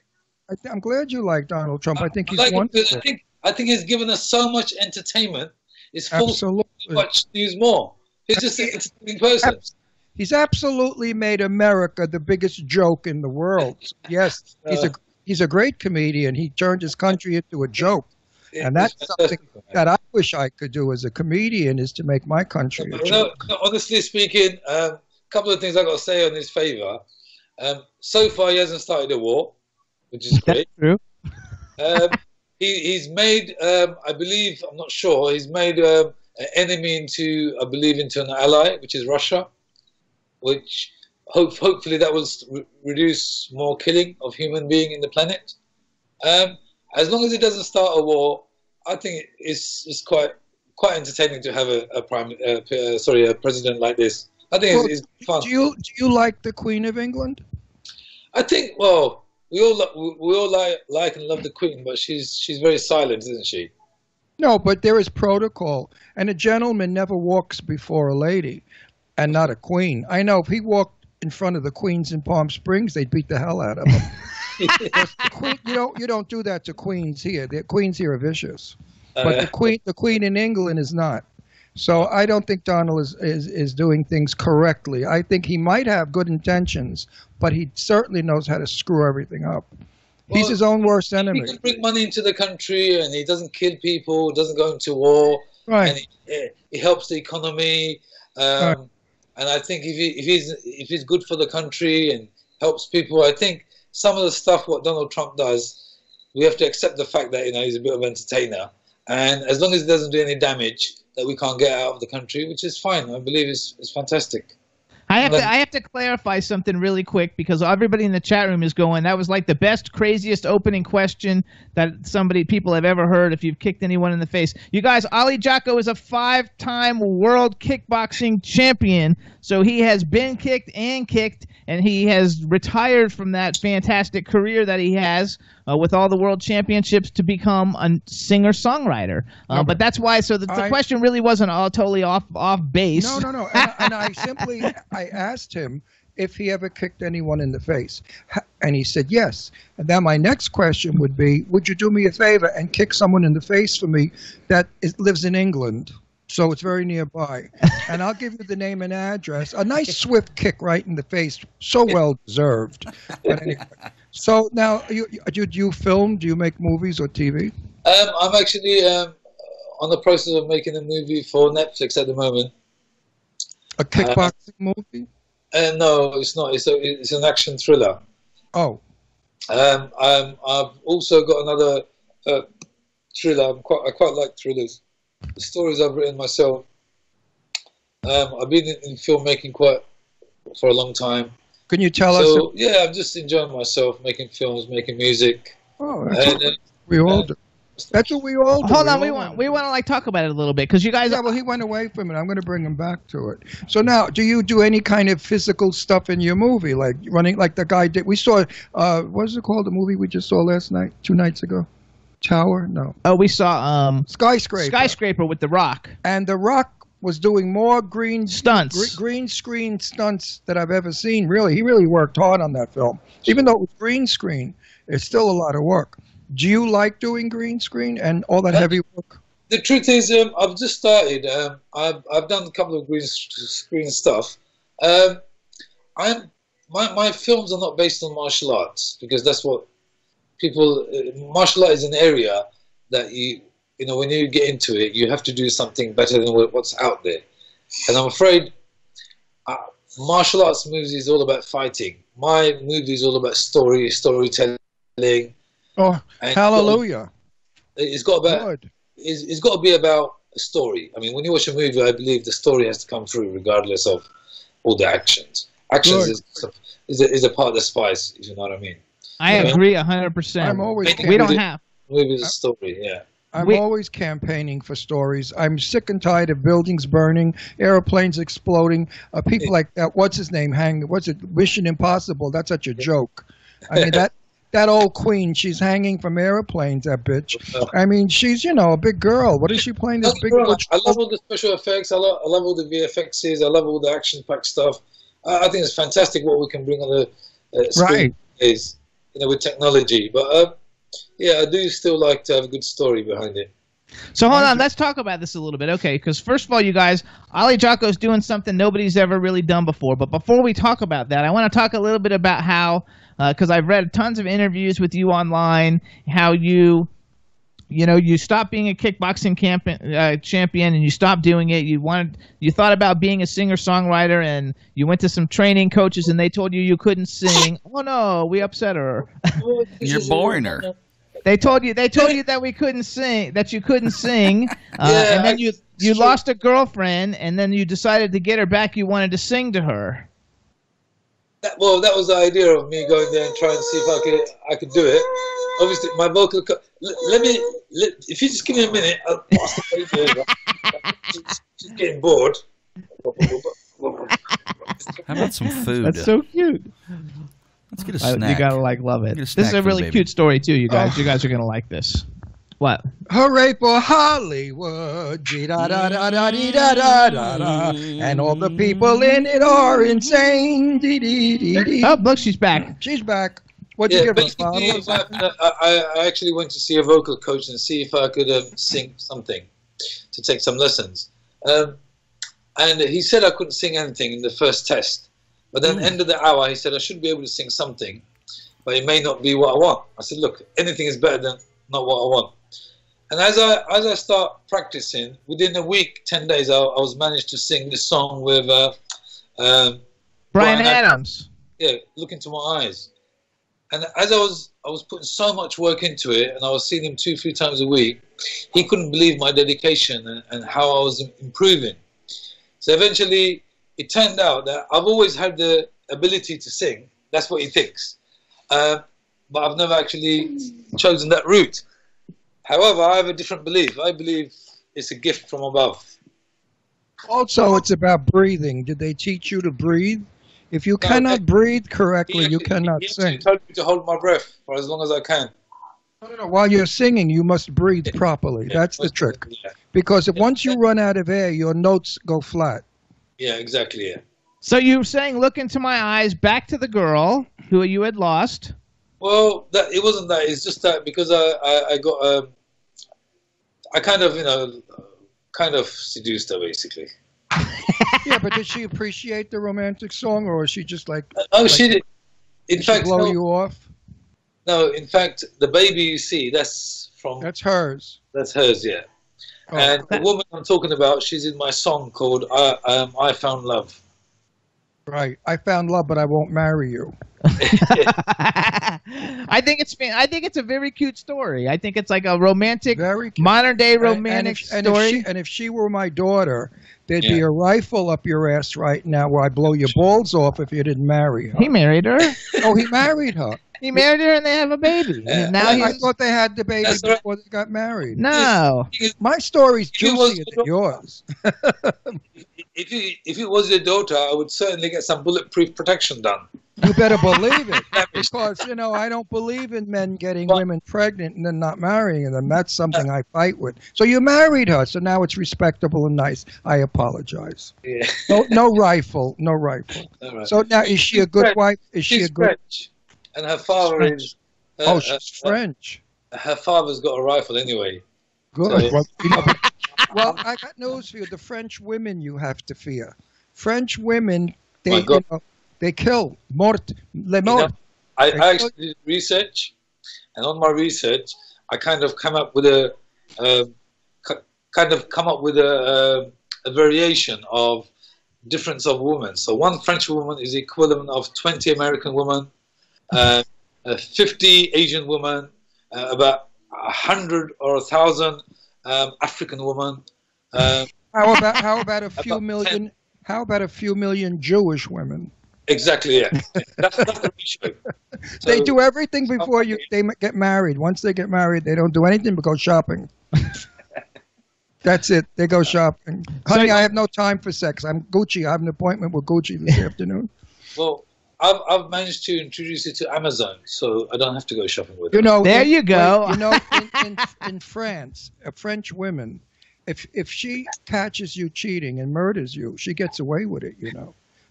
I'm glad you like Donald Trump. I think he's wonderful. I think he's given us so much entertainment. It's full of much news more. He's just an entertaining person. He's absolutely made America the biggest joke in the world. Yes, he's a great comedian. He turned his country into a joke. And that's something that I wish I could do as a comedian, is to make my country a joke. No, honestly speaking, a couple of things I got to say on his favor. So far, he hasn't started a war, which is great. True. He's made, I believe, I'm not sure, he's made an enemy into an ally, which is Russia, which hopefully that will reduce more killing of human being in the planet. As long as it doesn't start a war, I think it's quite entertaining to have a president like this. I think it's fun. Do you like the Queen of England? I think we all like and love the Queen, but she's very silent, isn't she? No, but there is protocol, and a gentleman never walks before a lady, and not a queen. I know if he walked in front of the queens in Palm Springs, they'd beat the hell out of him. The queen, you don't do that to queens here. The queens here are vicious, but the queen in England is not. So I don't think Donald is doing things correctly. I think he might have good intentions, but he certainly knows how to screw everything up. He's his own worst enemy. He can bring money into the country, and he doesn't kill people, doesn't go into war, right? And he helps the economy. Right. And I think if he's good for the country and helps people, I think some of the stuff what Donald Trump does, we have to accept the fact that he's a bit of an entertainer, and as long as it doesn't do any damage that we can't get out of the country, which is fine. I believe it's fantastic. I have to clarify something really quick, because everybody in the chat room is going, that was like the best, craziest opening question that people have ever heard, if you've kicked anyone in the face. You guys, Ali Jacko is a 5-time world kickboxing champion, so he has been kicked, and he has retired from that fantastic career that he has with all the world championships to become a singer-songwriter. But that's why, so the question really wasn't all totally off base. No. And I asked him if he ever kicked anyone in the face. And he said yes. And then my next question would be, would you do me a favor and kick someone in the face for me that lives in England? So it's very nearby. And I'll give you the name and address. A nice swift kick right in the face. So well deserved. But anyway. So now, do you film? Do you make movies or TV? I'm actually on the process of making a movie for Netflix at the moment. A kickboxing movie? No, it's not. It's an action thriller. Oh. I've also got another thriller. I quite like thrillers. The stories I've written myself. I've been in filmmaking for a long time. Can you tell us? So yeah, I'm just enjoying myself, making films, making music. Oh, that's what we all do. That's what we all do. Hold on, we want to like talk about it a little bit because you guys. Yeah, well, he went away from it. I'm going to bring him back to it. So now, do you do any kind of physical stuff in your movie, like running, like the guy did? We saw. What is it called? The movie we just saw last night, 2 nights ago. Tower? No. Oh, we saw Skyscraper. Skyscraper with The Rock. And The Rock was doing more green stunts, green screen stunts that I've ever seen. Really, he really worked hard on that film. Even though it was green screen, it's still a lot of work. Do you like doing green screen and all that heavy work? The truth is, I've just started. I've done a couple of green screen stuff. My films are not based on martial arts because that's what people. Martial art is an area that you know, when you get into it, you have to do something better than what's out there. And I'm afraid martial arts movies is all about fighting. My movie is all about storytelling. Oh, and hallelujah! It's got to be about a story. I mean, when you watch a movie, I believe the story has to come through, regardless of all the actions. Actions is a part of the spice, if you know what I mean. I agree 100%. I'm always we don't have movies a story, yeah. I'm always campaigning for stories. I'm sick and tired of buildings burning, airplanes exploding, people like that. What's his name? What's it? Mission Impossible. That's such a joke. I mean, that old queen, she's hanging from airplanes, that bitch. I mean, she's, a big girl. What is she playing this big girl? I love all the special effects. I love all the VFXs. I love all the action-packed stuff. I think it's fantastic what we can bring on the screen with technology. But yeah, I do still like to have a good story behind it. So hold on, let's talk about this a little bit, okay? Because first of all, you guys, Ali Jacko's doing something nobody's ever really done before. But before we talk about that, I want to talk a little bit about how, because I've read tons of interviews with you online, how you stopped being a kickboxing champion and you stopped doing it. You thought about being a singer-songwriter and you went to some training coaches and they told you couldn't sing. Oh no, we upset her. You're boring her. They told you that we couldn't sing, that you couldn't sing, and then you lost a girlfriend, and then you decided to get her back. You wanted to sing to her. That was the idea of me going there and trying to see if I could do it. Obviously, my vocal. If you just give me a minute, I'll pass the paper. She's getting bored. How about some food? That's so cute. Let's get a snack. You gotta love it. This is a really cute story too, you guys. You guys are gonna like this. What? Hooray for Hollywood! And all the people in it are insane. Oh, look, she's back. She's back. What'd you give us? I actually went to see a vocal coach and see if I could sing something, to take some lessons. And he said I couldn't sing anything in the first test. But then end of the hour, he said I should be able to sing something, but it may not be what I want. I said, look, anything is better than not what I want. And as I start practicing, within a week, 10 days, I was managed to sing this song with Brian Adams. Yeah, Look Into My Eyes. And as I was putting so much work into it, and I was seeing him 2-3 times a week, he couldn't believe my dedication and how I was improving. So eventually, it turned out that I've always had the ability to sing. That's what he thinks. But I've never actually chosen that route. However, I have a different belief. I believe it's a gift from above. Also, it's about breathing. Did they teach you to breathe? If you cannot breathe correctly, you cannot sing. He told me to hold my breath for as long as I can. No. While you're singing, you must breathe properly. That's the trick. Because once you run out of air, your notes go flat. Yeah, exactly, yeah. So you were saying, look into my eyes, back to the girl who you had lost. Well, it wasn't that. It's just that because I got, I kind of seduced her, basically. Yeah, but did she appreciate the romantic song, or was she just like... she did. In fact, blow you off? No, in fact, the baby you see, that's from... That's hers. That's hers, yeah. Oh. And the woman I'm talking about, she's in my song called I Found Love. Right. I found love, but I won't marry you. I think it's a very cute story. I think it's like a romantic, modern day romantic story. And if she were my daughter, there'd be a rifle up your ass right now where I'd blow your balls off if you didn't marry her. He married her. Oh, he married her. He married her and they have a baby. And now I thought they had the baby before they got married. No. My story's juicier than yours. If it was your daughter, I would certainly get some bulletproof protection done. You better believe it. Because, I don't believe in men getting women pregnant and then not marrying them. That's something I fight with. So you married her, so now it's respectable and nice. I apologize. Yeah. No rifle. No rifle. Right. So now, is she a good wife? She's French. And her father is... she's French. Her father's got a rifle anyway. Good. So, well, I got news for you. The French women you have to fear. French women, they kill. Les morts. I actually did research, and on my research, I kind of come up with a variation of difference of women. So one French woman is the equivalent of 20 American women, 50 Asian women, about 100 or 1,000 African women. How about a few million? How about a few million Jewish women? Exactly. Yeah, that's the ratio. So, they do everything before they get married. Once they get married, they don't do anything but go shopping. That's it. They go shopping. Honey, I have no time for sex. I'm Gucci. I have an appointment with Gucci this afternoon. Well, I've managed to introduce it to Amazon, so I don't have to go shopping with it. There you go. In France, French women, if she catches you cheating and murders you, she gets away with it.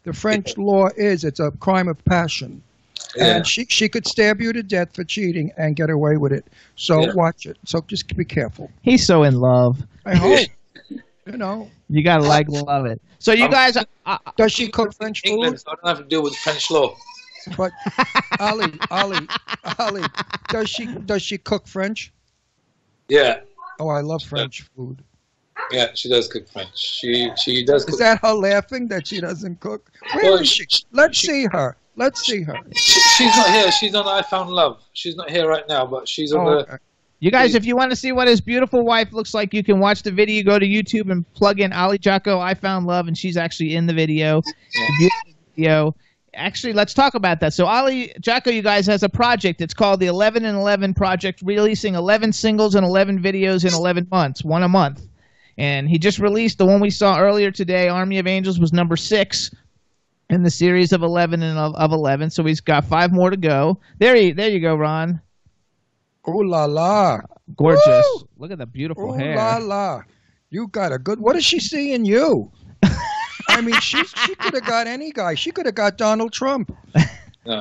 The French law is it's a crime of passion. Yeah. And she could stab you to death for cheating and get away with it. So watch it. So just be careful. He's so in love. I hope. You got to love it. So you guys... does she cook French food? England, so I don't have to deal with French law. But Ali, does she cook French? Yeah. Oh, I love French food. Yeah, she does cook French. She does cook. Is that her laughing that she doesn't cook? Where is she? Let's see her. She's not here. She's on I Found Love. She's not here right now, but she's on the... You guys, if you want to see what his beautiful wife looks like, you can watch the video. Go to YouTube and plug in Ali Jacko, I Found Love, and she's actually in the video. Yeah. The beautiful video. Actually, let's talk about that. So Ali Jacko, you guys, has a project. It's called the 11 and 11 Project, releasing 11 singles and 11 videos in 11 months, one a month. And he just released the one we saw earlier today, Army of Angels, was number 6 in the series of 11 and of 11. So he's got 5 more to go. There you go, Ron. Ooh la la. Gorgeous. Woo! Look at the beautiful Ooh hair. La la. You got a good... What does she see in you? I mean, she could have got any guy. She could have got Donald Trump.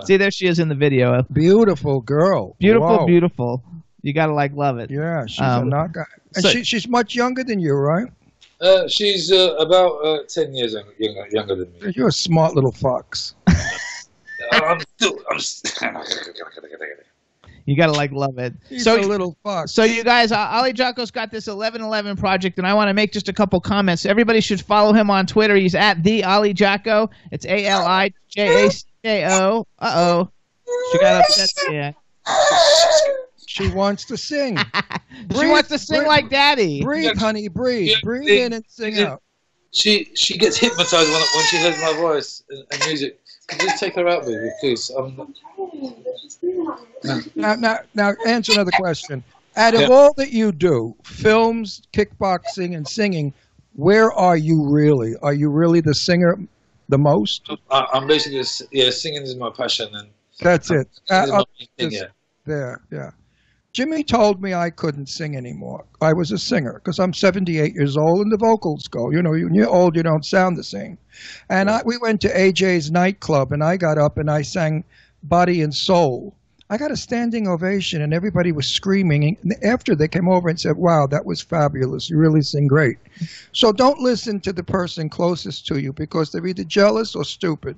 See, there she is in the video. Beautiful girl. Beautiful, Whoa. Beautiful. You got to love it. Yeah, she's a knockout. And she's much younger than you, right? She's about 10 years younger than me. You're a smart little fox. You gotta love it. He's a little fuck. So you guys, Ali Jacko's got this 1111 project, and I want to make just a couple comments. Everybody should follow him on Twitter. He's at the Ali Jacko. It's ALIJACKO. She got upset. Yeah. She wants to sing. She wants to sing like Daddy. Breathe, honey, breathe. Breathe in and sing out. She gets hypnotized when she hears my voice and music. Could you just take her out, baby, please? Now, answer another question. Out of all that you do, films, kickboxing, and singing, where are you really? Are you really the singer the most? I'm basically, singing is my passion. And that's it. There. Jimmy told me I couldn't sing anymore. I was a singer because I'm 78 years old and the vocals go. When you're old, you don't sound the same. And we went to AJ's nightclub and I got up and I sang Body and Soul. I got a standing ovation and everybody was screaming. And after they came over and said, wow, that was fabulous. You really sing great. So don't listen to the person closest to you because they're either jealous or stupid.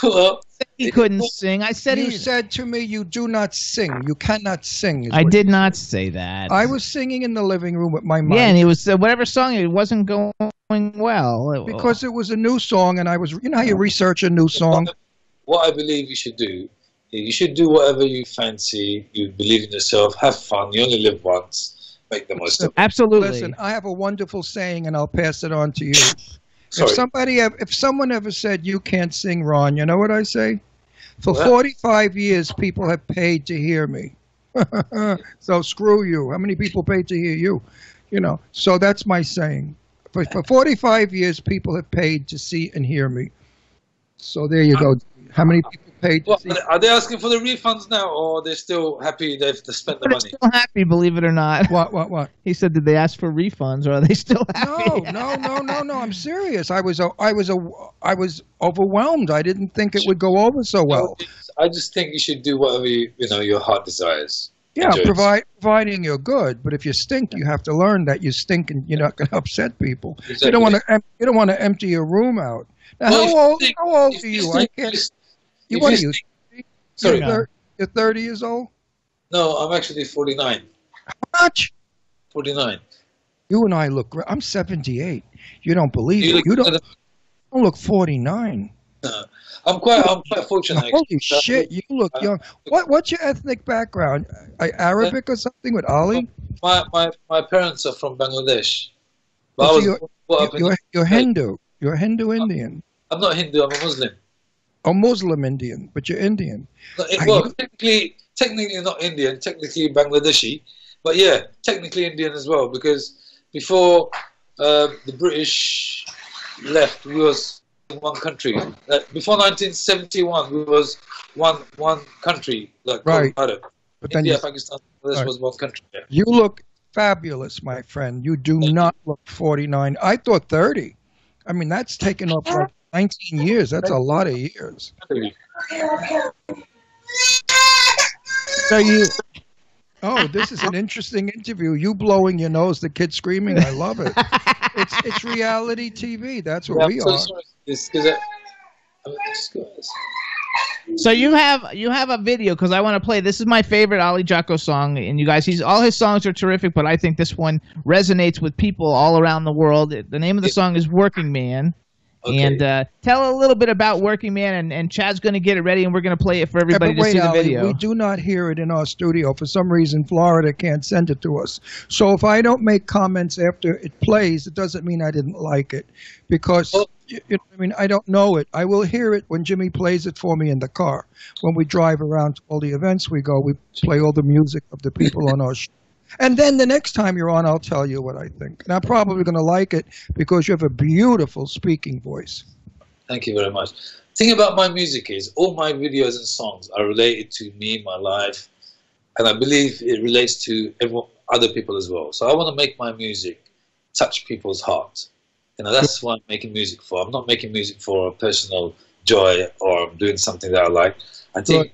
Well, he couldn't sing. I said you said to me, you do not sing. You cannot sing. I did not say that. I was singing in the living room with my mom. Yeah, and he was whatever song it wasn't going well. Because it was a new song, and I was, how you research a new song. what I believe you should do, you should do whatever you fancy. You believe in yourself. Have fun. You only live once. Make the most of it. Absolutely. Listen, I have a wonderful saying, and I'll pass it on to you. Sorry. If someone ever said you can't sing, Ron, you know what I say? For What? 45 years, people have paid to hear me. So screw you. How many people paid to hear you? You know. So that's my saying. For 45 years, people have paid to see and hear me. So there you go. How many people paid to What, see? are they asking for the refunds now, or are they still happy they've spent the They're money? still happy, believe it or not. What? He said, did they ask for refunds, or are they still happy? No. I'm serious. I was overwhelmed. I didn't think it would go over so well. I just think you should do whatever your heart desires. Yeah, Enjoy. providing you're good. But if you stink, you have to learn that you stink, and you're not going to upset people. Exactly. You don't want to empty your room out. Now, Well, how old if are you you? stink- I can't. if What are you you? stink- Sorry. You're 30 years old. No, I'm actually 49. How much? 49. You and I look great. I'm 78. You don't believe it. You don't look 49. I'm quite fortunate. Holy actually. shit, you look young. What's your ethnic background? Arabic or something with Ali? My parents are from Bangladesh. But I So was brought up in- you're Hindu. You're Hindu Indian. I'm not Hindu. I'm a Muslim. Or Muslim Indian, but you're Indian. Well, technically not Indian. Technically Bangladeshi, but yeah, technically Indian as well. Because before the British left, we was one country. Before 1971, we was one country. Like Right. Colorado. But then India, Pakistan. This Right. was one country. Yeah. you look fabulous, my friend. You do not look 49. I thought 30. I mean, that's taken up like 19 years. That's a lot of years. So you, Oh, this is an interesting interview. You blowing your nose, the kid screaming. I love it. It's reality TV. That's what we I'm so are. sorry. It's 'cause just go- so you have a video, because I want to play. This is my favorite Ali Jacko song, and you guys, all his songs are terrific, but I think this one resonates with people all around the world. The name of the song is "Working Man." Okay. And tell a little bit about Working Man, and Chad's going to get it ready, and we're going to play it for everybody to wait, see the Ali, video. we do not hear it in our studio. For some reason, Florida can't send it to us. So if I don't make comments after it plays, it doesn't mean I didn't like it. Because, I don't know it. I will hear it when Jimmy plays it for me in the car. When we drive around to all the events we go, we play all the music of the people on our show. And then the next time you're on, I'll tell you what I think. And I'm probably going to like it because you have a beautiful speaking voice. Thank you very much. The thing about my music is all my videos and songs are related to me, my life, and I believe it relates to other people as well. So I want to make my music touch people's hearts. That's what I'm making music for. I'm not making music for a personal joy or I'm doing something that I like. I think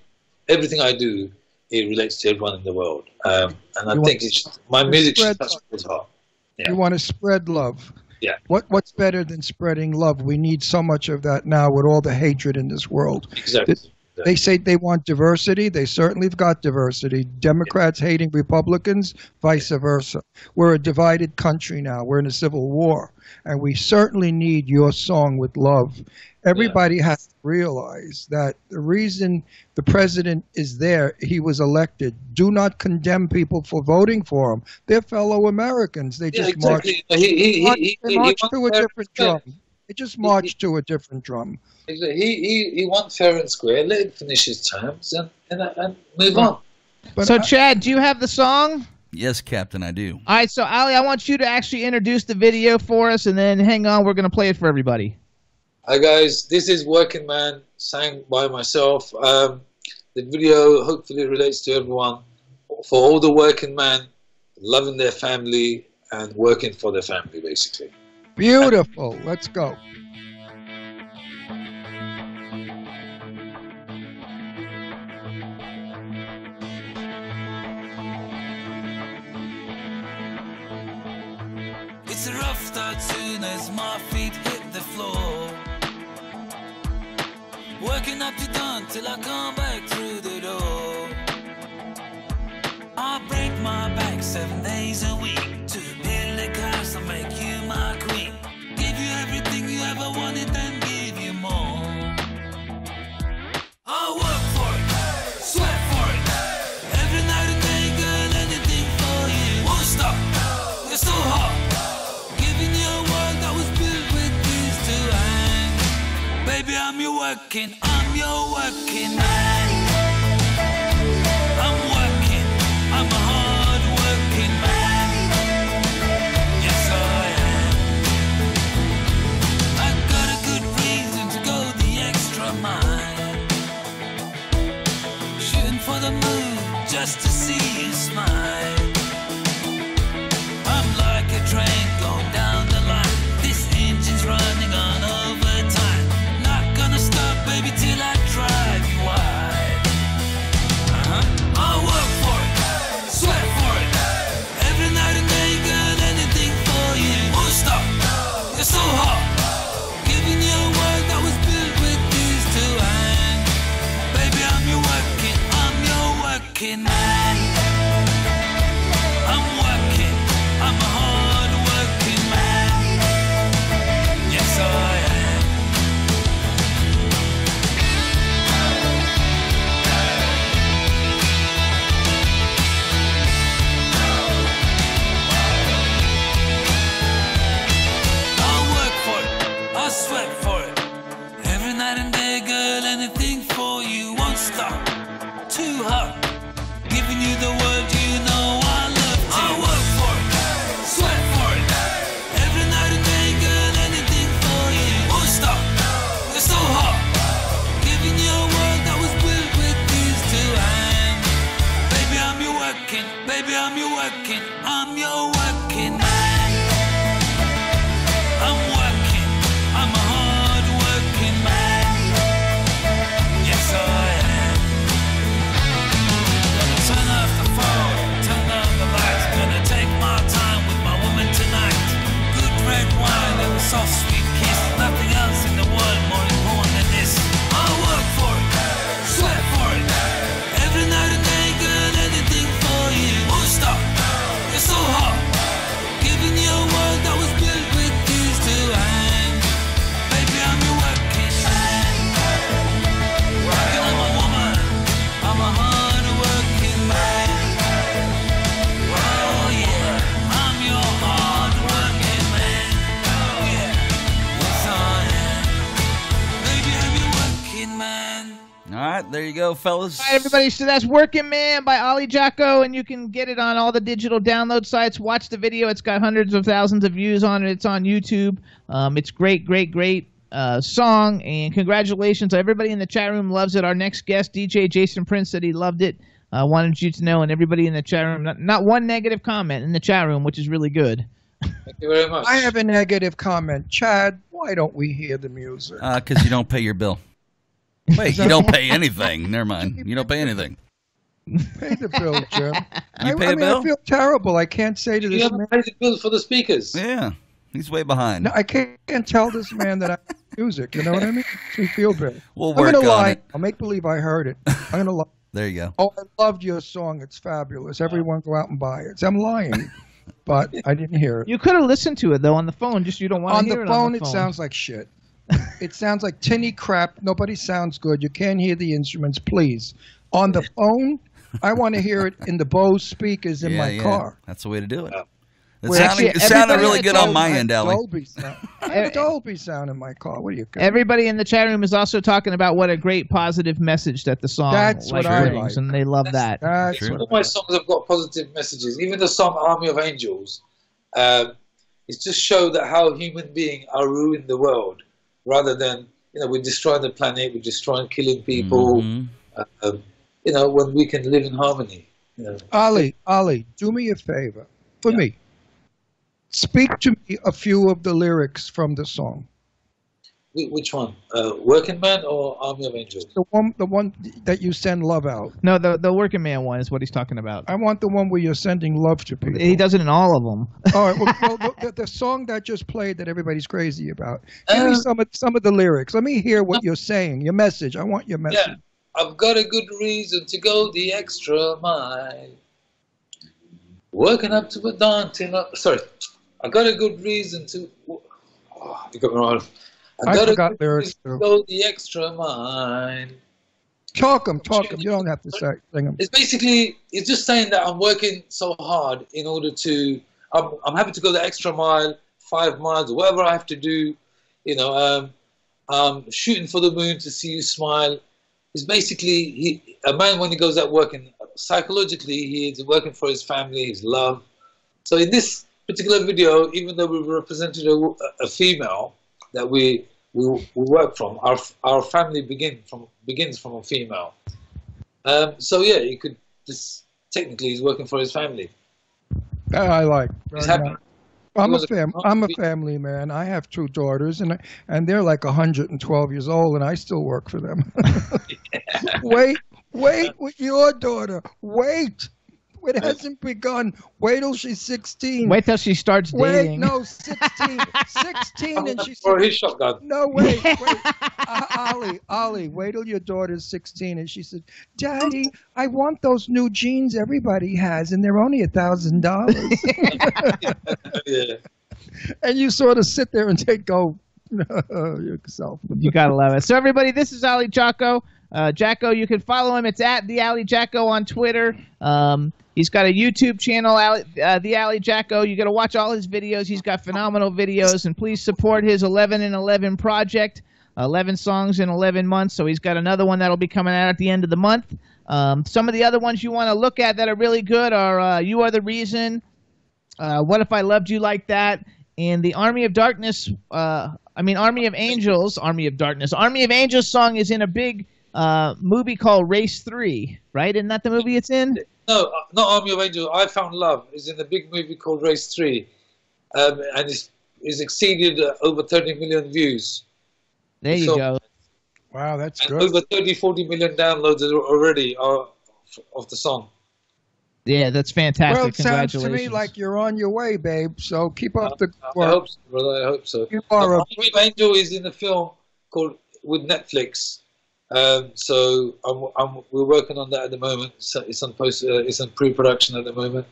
everything I do, it relates to everyone in the world. And I think my music should touch people's heart. Yeah. You want to spread love. Yeah. What's better than spreading love? We need so much of that now with all the hatred in this world. Exactly. They say they want diversity. They certainly have got diversity. Democrats hating Republicans, vice versa. We're a divided country now. We're in a civil war. And we certainly need your song with love. Everybody has to realize that the reason the president is there, he was elected. Do not condemn people for voting for him. They're fellow Americans. They just march to a different drum. They just march to a different drum. He wants fair and square. Let him finish his terms and move on. But So, Chad, do you have the song? Yes, Captain, I do. All right, so Ali, I want you to actually introduce the video for us, and then hang on, we're going to play it for everybody. Hi guys, this is Working Man, sang by myself. The video hopefully relates to everyone. For all the working men, loving their family and working for their family, basically. beautiful. Let's go. It's a rough start soon as my feet hit the floor. Working up to dawn till I come back through the door. I break my back 7 days a week to build a castle, make you my queen. Give you everything you ever wanted and give you more. I'm your working man. I'm working, I'm a hard working man. Yes, I am. I got a good reason to go the extra mile. Shooting for the moon just to see you smile. I'm like a train going down the line. This engine's running on overtime. Not gonna stop, baby, till I drive you wide. I'll work for it, sweat for it. Every night and day, girl, anything for you. Won't stop, you're so hot. Giving you a work that was built with these two hands. Baby, I'm your working man. I'm working, I'm a hard working man. Yes, I am. I'll work for it, I'll sweat for it. Every night and day, girl, anything for you. Won't stop, too hot. Giving you the world, you know I love to. I'll work for it, sweat for it. Every night and day, girl, anything for you. Won't stop, you're so hot. Giving you a world that was built with these two hands. Baby, I'm your working, baby, I'm your working man. I'm working, I'm a hard working man. Yes, I am. Gonna turn off the phone, turn down the lights. Gonna take my time with my woman tonight. Good red wine and a soft sweet kiss. Nothing else in the world more important than this. I'll work for it, sweat for it. Every night and day, girl, anything for you. Won't stop, you're so hot. Giving you a world that was built with these two hands. Baby, I'm your working man. Rockin', I'm a woman, I'm a hard working man. Oh yeah, I'm your hard working man. Oh yeah, yes I am. Baby, I'm your working man. All right, there you go, fellas. All right, everybody, so that's Working Man by Ali Jacko, and you can get it on all the digital download sites. Watch the video. It's got hundreds of thousands of views on it. It's on YouTube. It's great song, and congratulations. Everybody in the chat room loves it. Our next guest, DJ Jason Prince, said he loved it. Wanted you to know, and everybody in the chat room, not one negative comment in the chat room, which is really good. Thank you very much. I have a negative comment. Chad, why don't we hear the music? Because you don't pay your bill. Wait, you don't pay anything. Never mind. You don't pay anything. Pay the bill, Jim. You pay a bill? I feel terrible. I can't say to You this haven't man. paid the bill for the speakers. Yeah, he's way behind. No, I can't tell this man that I have music. You know what I mean? Makes me feel bad. We'll I'm work gonna on lie. it. I'll make believe I heard it. I'm gonna lie. There you go. Oh, I loved your song. It's fabulous. Everyone go out and buy it. I'm lying, but I didn't hear it. You could have listened to it, though, on the phone, just you don't want to hear it on the phone. It sounds like shit. It sounds like tinny crap. Nobody sounds good. You can't hear the instruments, please. On the phone, I want to hear it in the Bose speakers in my car. That's the way to do it. It sounded really good on my end, Ali. I have a Dolby sound in my car. What are you? Everybody in the chat room is also talking about what a great positive message that the song That's what I like. and they love that. All my songs have got positive messages. Even the song "Army of Angels," it's just show that how human beings are ruining the world, rather than we're destroying the planet, we're destroying, killing people. Mm-hmm. When we can live in harmony. Ali, do me a favor for me. Speak to me a few of the lyrics from the song. Which one? Working Man or Army of Angels? The one that you send love out. No, the Working Man one is what he's talking about. I want the one where you're sending love to people. He does it in all of them. All right. Well, the song that just played that everybody's crazy about. Give me some of the lyrics. Let me hear what you're saying. Your message. I want your message. Yeah. I've got a good reason to go the extra mile. Working up to a daunting... Sorry. I got a good reason to... Oh, you got me wrong. I forgot lyrics too. Go the extra mile. Talk them. You don't have to sing them. It's basically, it's just saying that I'm working so hard in order to... I'm happy to go the extra mile, 5 miles, whatever I have to do, shooting for the moon to see you smile. It's basically a man when he goes out working, psychologically he is working for his family, his love. So in this particular video, even though we represented a female that we work from, our family begins from a female. So yeah, you could just technically he's working for his family. That I like. He's happy. I'm a family man. I have 2 daughters, and they're like 112 years old, and I still work for them. Wait with your daughter. Wait. It hasn't begun. Wait till she's 16. Wait till she starts dating. Wait, no, 16. 16 and she's... For his shotgun. No, wait. Ollie, wait till your daughter's 16 and she said, Daddy, I want those new jeans everybody has, and they're only $1,000. Yeah. And you sort of sit there and go, yourself. You gotta love it. So everybody, this is Ali Jacko. Jacko, you can follow him. It's at the Ali Jacko on Twitter. He's got a YouTube channel, the Ali Jacko. You got to watch all his videos. He's got phenomenal videos, and please support his 11 in 11 project. 11 songs in 11 months. So he's got another one that'll be coming out at the end of the month. Some of the other ones you want to look at that are really good are "You Are the Reason," "What If I Loved You Like That," and the Army of Darkness. Army of Angels. Army of Darkness. Army of Angels song is in a big movie called Race 3, right? Isn't that the movie it's in? No, not Army of Angels. I Found Love is in a big movie called Race 3, and it's exceeded over 30 million views. There you go. Wow, that's good. Over 40 million downloads already of the song. Yeah, that's fantastic. Well, it sounds Congratulations. to me like you're on your way, babe. So keep up the work. I hope so, brother. I hope so. Army of Angels is in a film called with Netflix. So we're working on that at the moment. So it's on pre-production at the moment.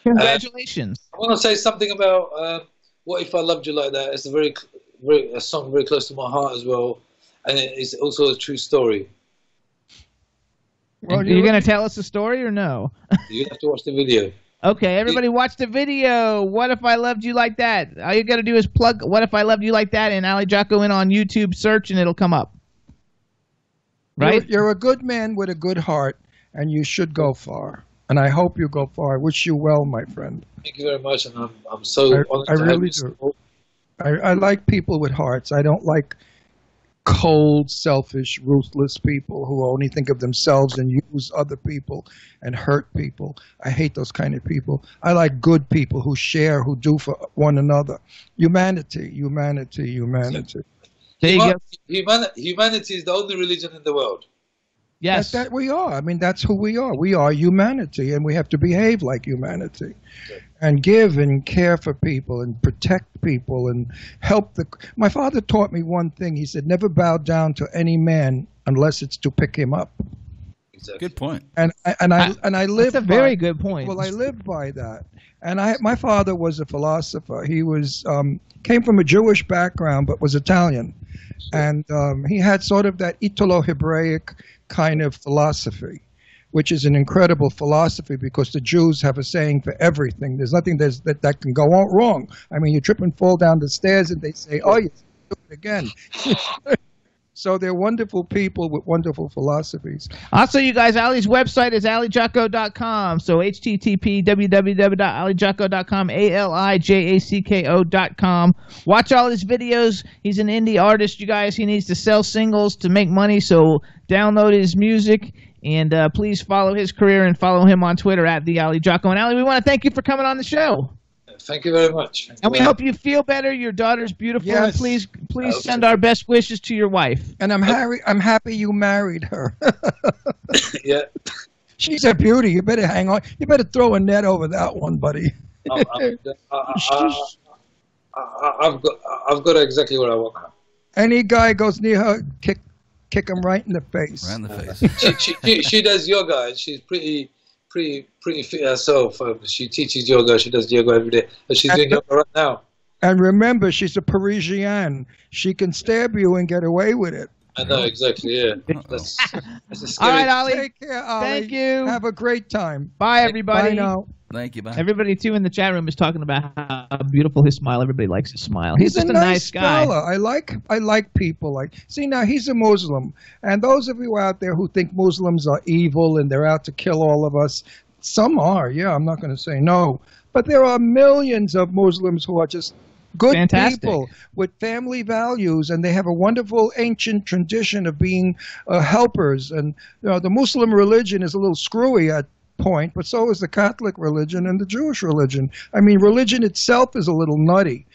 Congratulations! I want to say something about "What If I Loved You Like That." It's a song very close to my heart as well, and it's also a true story. Well, you're going to tell us the story or no? You have to watch the video. Okay, everybody watch the video. What If I Loved You Like That? All you got to do is plug What If I Loved You Like That and Ali Jacko in on YouTube search, and it'll come up. Right? You're a good man with a good heart, and you should go far. And I hope you go far. I wish you well, my friend. Thank you very much, and I'm so honored I really do. I like people with hearts. I don't like cold, selfish, ruthless people who only think of themselves and use other people and hurt people. I hate those kind of people. I like good people who share, who do for one another. Humanity. There you go. Humanity is the only religion in the world. Yes. That we are. I mean, that's who we are. We are humanity, and we have to behave like humanity. And give and care for people and protect people and help My father taught me one thing. He said, never bow down to any man unless it's to pick him up. Exactly. Good point. And I live. That's a very good point. Well, I live by that. And my father was a philosopher. He was came from a Jewish background, but was Italian, and he had sort of that Italo-Hebraic kind of philosophy, which is an incredible philosophy because the Jews have a saying for everything. There's nothing that can go wrong. I mean, you trip and fall down the stairs, and they say, "Oh, you do it again." So they're wonderful people with wonderful philosophies. Also, you guys, Ali's website is alijacko.com. So http://www.alijacko.com, ALIJACKO.com. Watch all his videos. He's an indie artist, you guys. He needs to sell singles to make money, so download his music. And please follow his career and follow him on Twitter at the Ali Jacko. And Ali, we want to thank you for coming on the show. Thank you very much. And we hope you feel better. Your daughter's beautiful. Yes. And please send our best wishes to your wife. And I'm happy you married her. Yeah. She's a beauty. You better hang on. You better throw a net over that one, buddy. I've got exactly what I want now. Any guy goes near her, kick him right in the face. Right in the face. She does yoga, and she's pretty fit herself. She teaches yoga. She does yoga every day. But she's doing yoga right now. And remember, she's a Parisienne. She can stab you and get away with it. I know, exactly, yeah. That's a scary... All right, Ali. Take care, Ali. Thank you. Have a great time. Bye, everybody. Bye now. Thank you, man. Everybody, too, in the chat room is talking about how beautiful his smile. Everybody likes his smile. He's just a nice guy. Fella. I like people like. See, now he's a Muslim, and those of you out there who think Muslims are evil and they're out to kill all of us, some are. Yeah, I'm not going to say no, but there are millions of Muslims who are just good people with family values, and they have a wonderful ancient tradition of being helpers. And the Muslim religion is a little screwy at point, but so is the Catholic religion and the Jewish religion. I mean, religion itself is a little nutty.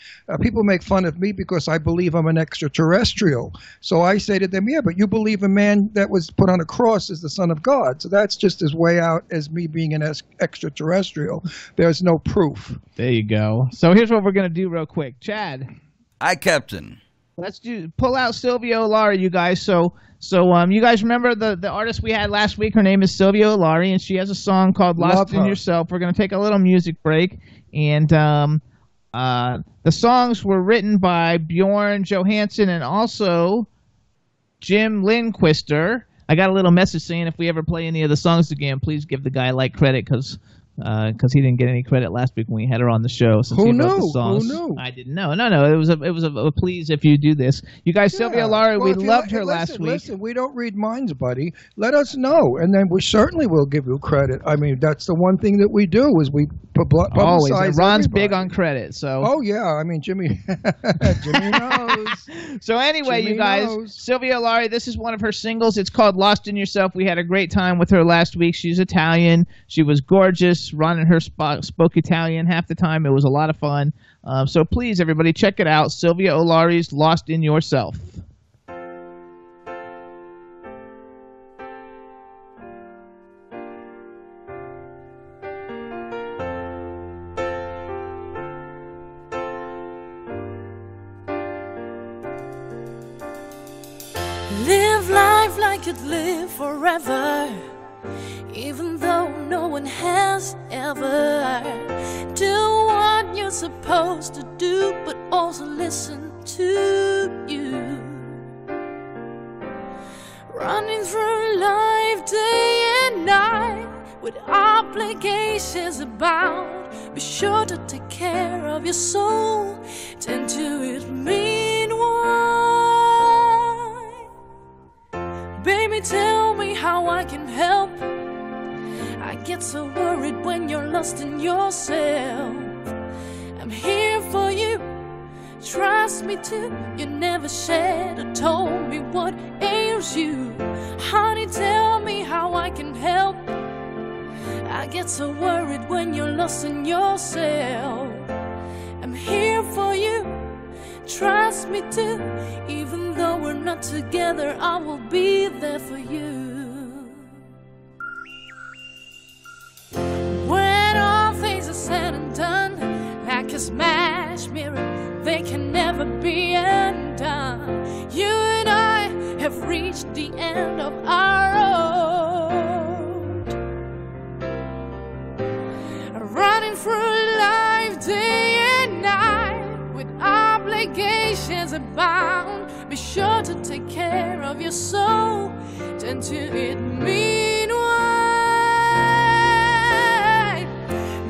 People make fun of me because I believe I'm an extraterrestrial. So I say to them, yeah, but you believe a man that was put on a cross is the Son of God. So that's just as way out as me being an extraterrestrial. There's no proof. There you go. So here's what we're going to do real quick. Chad. Hi, Captain. Let's pull out Sylvia Olari, you guys. So you guys remember the artist we had last week? Her name is Sylvia Olari, and she has a song called Lost in Yourself. We're going to take a little music break. And the songs were written by Bjorn Johansson and also Jim Lindquister. I got a little message saying if we ever play any of the songs again, please give the guy credit because he didn't get any credit last week when we had her on the show. Since Who he knew? wrote the songs. Who knew? I didn't know. No. It was a please if you do this. You guys, Sylvia Olari, we loved her last week. Listen, we don't read minds, buddy. Let us know, and then we certainly will give you credit. I mean, that's the one thing that we do is we publicize. Always. Ron's everybody. big on credit. So. Oh yeah, I mean Jimmy knows. So anyway, Jimmy you guys, knows. Sylvia Olari, this is one of her singles. It's called Lost in Yourself. We had a great time with her last week. She's Italian. She was gorgeous. Ron and her spoke Italian half the time. It was a lot of fun. So please, everybody, check it out. Sylvia Olari's Lost in Yourself. Live life like you'd live forever, even though no one has ever. Do what you're supposed to do, but also listen to you. Running through life day and night with obligations abound. Be sure to take care of your soul, tend to it meanwhile. Baby, tell me how I can help. I get so worried when you're lost in yourself. I'm here for you, trust me too. You never shared or told me what ails you. Honey, tell me how I can help. I get so worried when you're lost in yourself. I'm here for you, trust me too. Even though we're not together, I will be there for you. When all things are said and done, like a smashed mirror, they can never be undone. You and I have reached the end of our road, running through life day and night with obligations abound. Be sure to take care of your soul, tend to it meanwhile.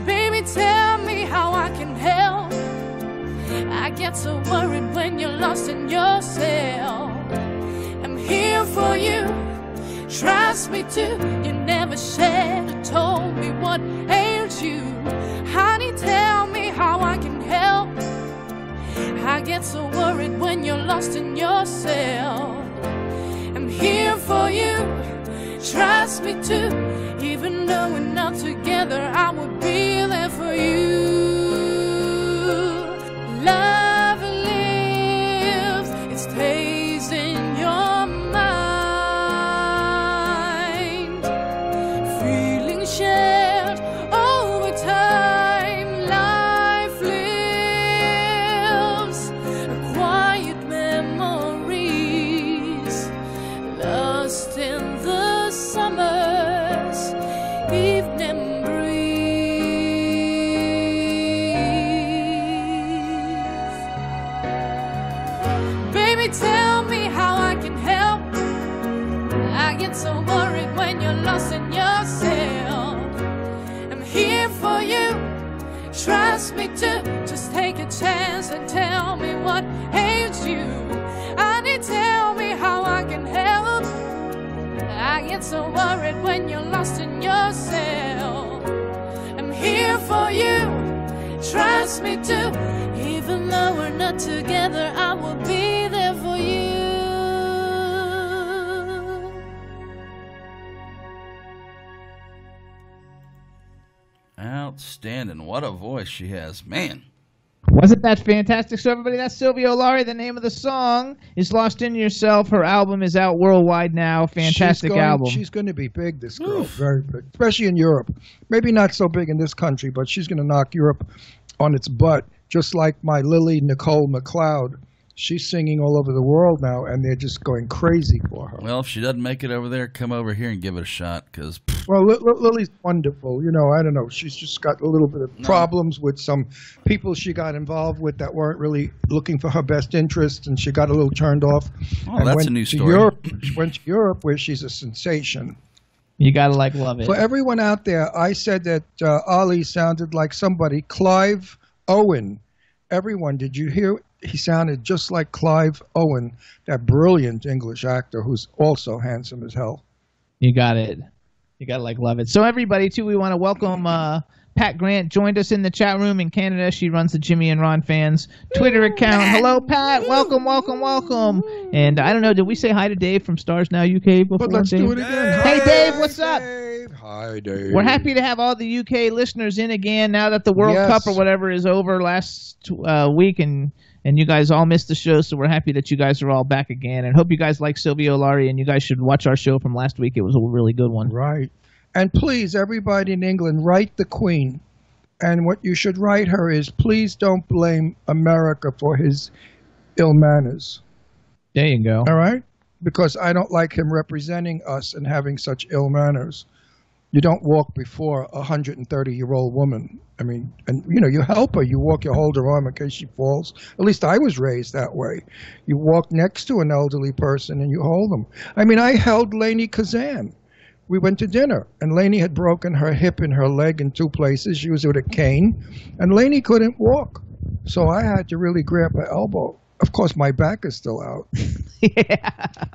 Baby, tell me how I can help. I get so worried when you're lost in yourself. I'm here for you, trust me too. You never shared or told me what ails you. Honey, tell me how I can help. I get so worried when you're lost in yourself. I'm here for you, trust me too. Even though we're not together, I will be there for you. Love lives, it stays in your mind. Feelings shared over time. Life lives, quiet memories, lost in the summer's evening breeze. Baby, tell me how I can help. I get so worried when you're lost in yourself. I'm here for you, me to just take a chance and tell me what ails you. Honey, tell me how I can help. I get so worried when you're lost in yourself. I'm here for you, trust me too. Even though we're not together, I will be there for you. Outstanding. What a voice she has. Man. Wasn't that fantastic? So everybody, that's Sylvia Olari. The name of the song is Lost in Yourself. Her album is out worldwide now. Fantastic album. She's going to be big, this girl. Very big. Especially in Europe. Maybe not so big in this country, but she's going to knock Europe on its butt. Just like my Lily Nicole McLeod. She's singing all over the world now, and they're just going crazy for her. Well, if she doesn't make it over there, come over here and give it a shot. Because well, Lily's wonderful. You know, I don't know. She's just got a little bit of problems with some people she got involved with that weren't really looking for her best interest, and she got a little turned off. Oh, that's a new story. She went to Europe, where she's a sensation. You gotta love it. For everyone out there, I said that Ali sounded like somebody, Clive Owen. Everyone, did you hear? He sounded just like Clive Owen, that brilliant English actor who's also handsome as hell. You got it. You gotta love it. So everybody, too, we want to welcome Pat Grant. Joined us in the chat room in Canada. She runs the Jimmy and Ron Fans Twitter account. Hello, Pat. Welcome, welcome, welcome. And I don't know, did we say hi to Dave from Stars Now UK before? But let's Dave? do it again. Hey, Dave, what's up? Hi, Dave. We're happy to have all the UK listeners in again now that the World Cup or whatever is over last week, and you guys all missed the show, so we're happy that you guys are all back again. And hope you guys like Sylvia Olari, and you guys should watch our show from last week. It was a really good one. Right. And please, everybody in England, write the Queen. And what you should write her is, please don't blame America for his ill manners. There you go. All right? Because I don't like him representing us and having such ill manners. You don't walk before a 130-year-old woman. I mean, and you know, you help her. You walk, you hold her arm in case she falls. At least I was raised that way. You walk next to an elderly person and you hold them. I mean, I held Lainey Kazan. We went to dinner, and Lainey had broken her hip and her leg in two places. She was with a cane, and Lainey couldn't walk. So I had to really grab her elbow. Of course, my back is still out. Yeah.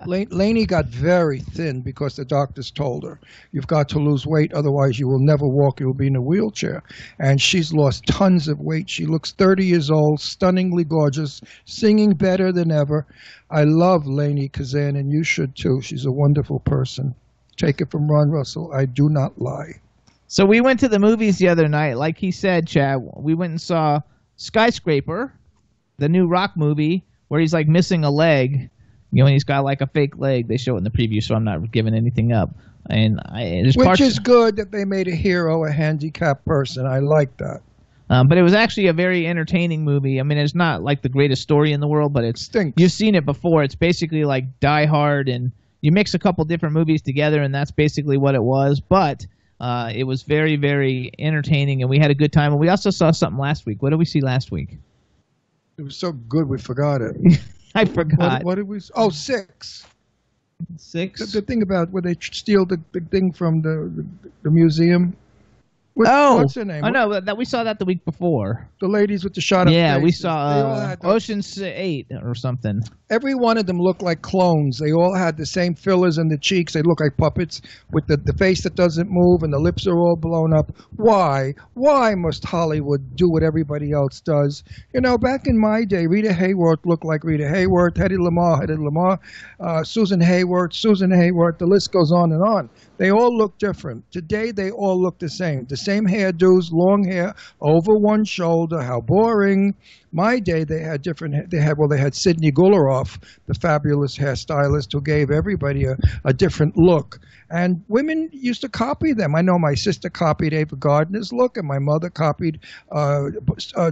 Lainey got very thin because the doctors told her, you've got to lose weight, otherwise you will never walk, you'll be in a wheelchair. And she's lost tons of weight. She looks 30 years old, stunningly gorgeous, singing better than ever. I love Lainey Kazan, and you should too. She's a wonderful person. Take it from Ron Russell. I do not lie. So we went to the movies the other night. Like he said, Chad, we went and saw Skyscraper, the new rock movie, where he's like missing a leg. You know, and he's got like a fake leg. They show it in the preview, so I'm not giving anything up. And Which is good that they made a hero a handicapped person. I like that. But it was actually a very entertaining movie. I mean, it's not like the greatest story in the world, but it's you've seen it before. It's basically like Die Hard, and you mix a couple different movies together, and that's basically what it was. But it was very, very entertaining, and we had a good time. And we also saw something last week. What did we see last week? It was so good we forgot it. I forgot. What did we? Oh, Six. Six. The thing about where they steal the thing from the museum. What's her name? Oh no, that we saw that the week before. The ladies with the shot up Yeah, faces. we saw Ocean's 8 or something. Every one of them looked like clones. They all had the same fillers in the cheeks. They look like puppets with the face that doesn't move and the lips are all blown up. Why? Why must Hollywood do what everybody else does? You know, back in my day, Rita Hayworth looked like Rita Hayworth, Hedy Lamarr, Susan Hayworth, the list goes on and on. They all look different. Today, they all look the same. The same hairdos, long hair, over one shoulder. How boring. My day, they had different. They had Sidney Gullaroff, the fabulous hairstylist, who gave everybody a different look. And women used to copy them. I know my sister copied Ava Gardner's look, and my mother copied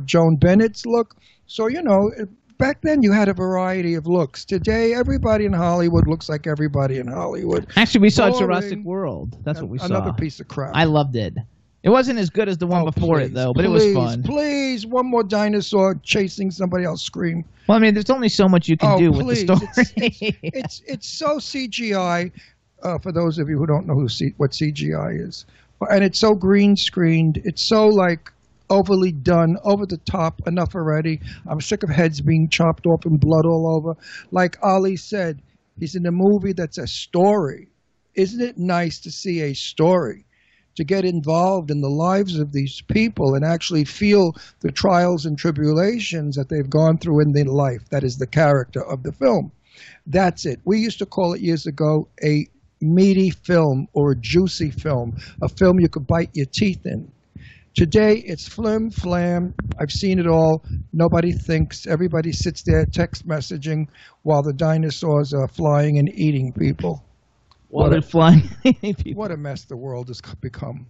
Joan Bennett's look. So, you know, back then you had a variety of looks. Today, everybody in Hollywood looks like everybody in Hollywood. Actually, we saw Jurassic World. That's what we saw. Another piece of crap. I loved it. It wasn't as good as the one before it, though, but it was fun. Please, one more dinosaur chasing somebody else scream. Well, I mean, there's only so much you can do with the story. It's so CGI, for those of you who don't know what CGI is. And it's so green-screened. It's so, like, overly done, over the top, enough already. I'm sick of heads being chopped off and blood all over. Like Ali said, he's in a movie that's a story. Isn't it nice to see a story? To get involved in the lives of these people and actually feel the trials and tribulations that they've gone through in their life. That is the character of the film. That's it. We used to call it years ago a meaty film or a juicy film, a film you could bite your teeth in. Today, it's flim flam. I've seen it all. Nobody thinks. Everybody sits there text messaging while the dinosaurs are flying and eating people. While they're flying and eating people. What a mess the world has become.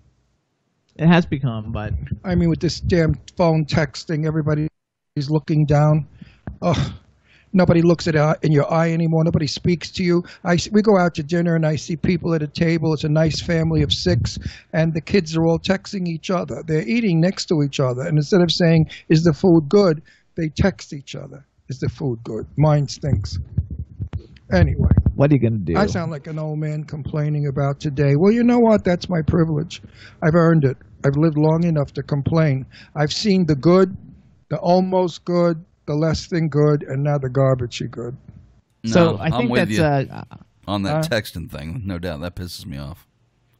It has become, but... I mean, with this damn phone texting, everybody is looking down. Ugh. Nobody looks at in your eye anymore. Nobody speaks to you. We go out to dinner and I see people at a table. It's a nice family of 6, and the kids are all texting each other. They're eating next to each other, and instead of saying, "Is the food good?" they text each other, "Is the food good? Mine stinks." Anyway. What are you going to do? I sound like an old man complaining about today. Well, you know what? That's my privilege. I've earned it. I've lived long enough to complain. I've seen the good, the almost good, the less than good, and now the garbagey good. No, so I think I'm with that's you on that texting thing. No doubt that pisses me off,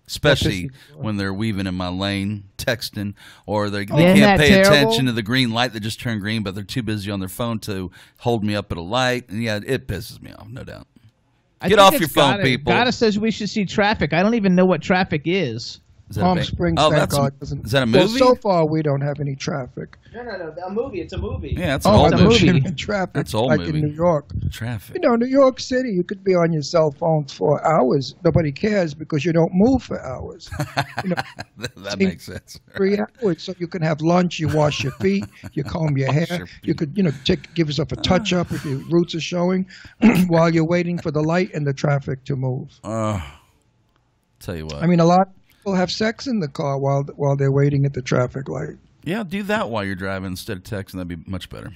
especially when they're weaving in my lane, texting, or they can't pay attention to the green light that just turned green, but they're too busy on their phone to hold me up at a light. And yeah, it pisses me off, no doubt. Get off your phone, people. Gotta says we should see traffic. I don't even know what traffic is. Palm Springs, thank God, doesn't. Is that a movie? Well, so far we don't have any traffic. No, a movie. It's a movie. Yeah, it's an old movie. Traffic, that's old like movie. in New York. Traffic. You know, New York City, you could be on your cell phone for hours. Nobody cares because you don't move for hours. You know, that makes sense. 3 hours, so you can have lunch. You wash your feet. You comb your hair. You could, give yourself a touch up if your roots are showing, while you're waiting for the light and the traffic to move. Tell you what. I mean, a lot. People have sex in the car while they're waiting at the traffic light. Yeah, do that while you're driving instead of texting. That'd be much better.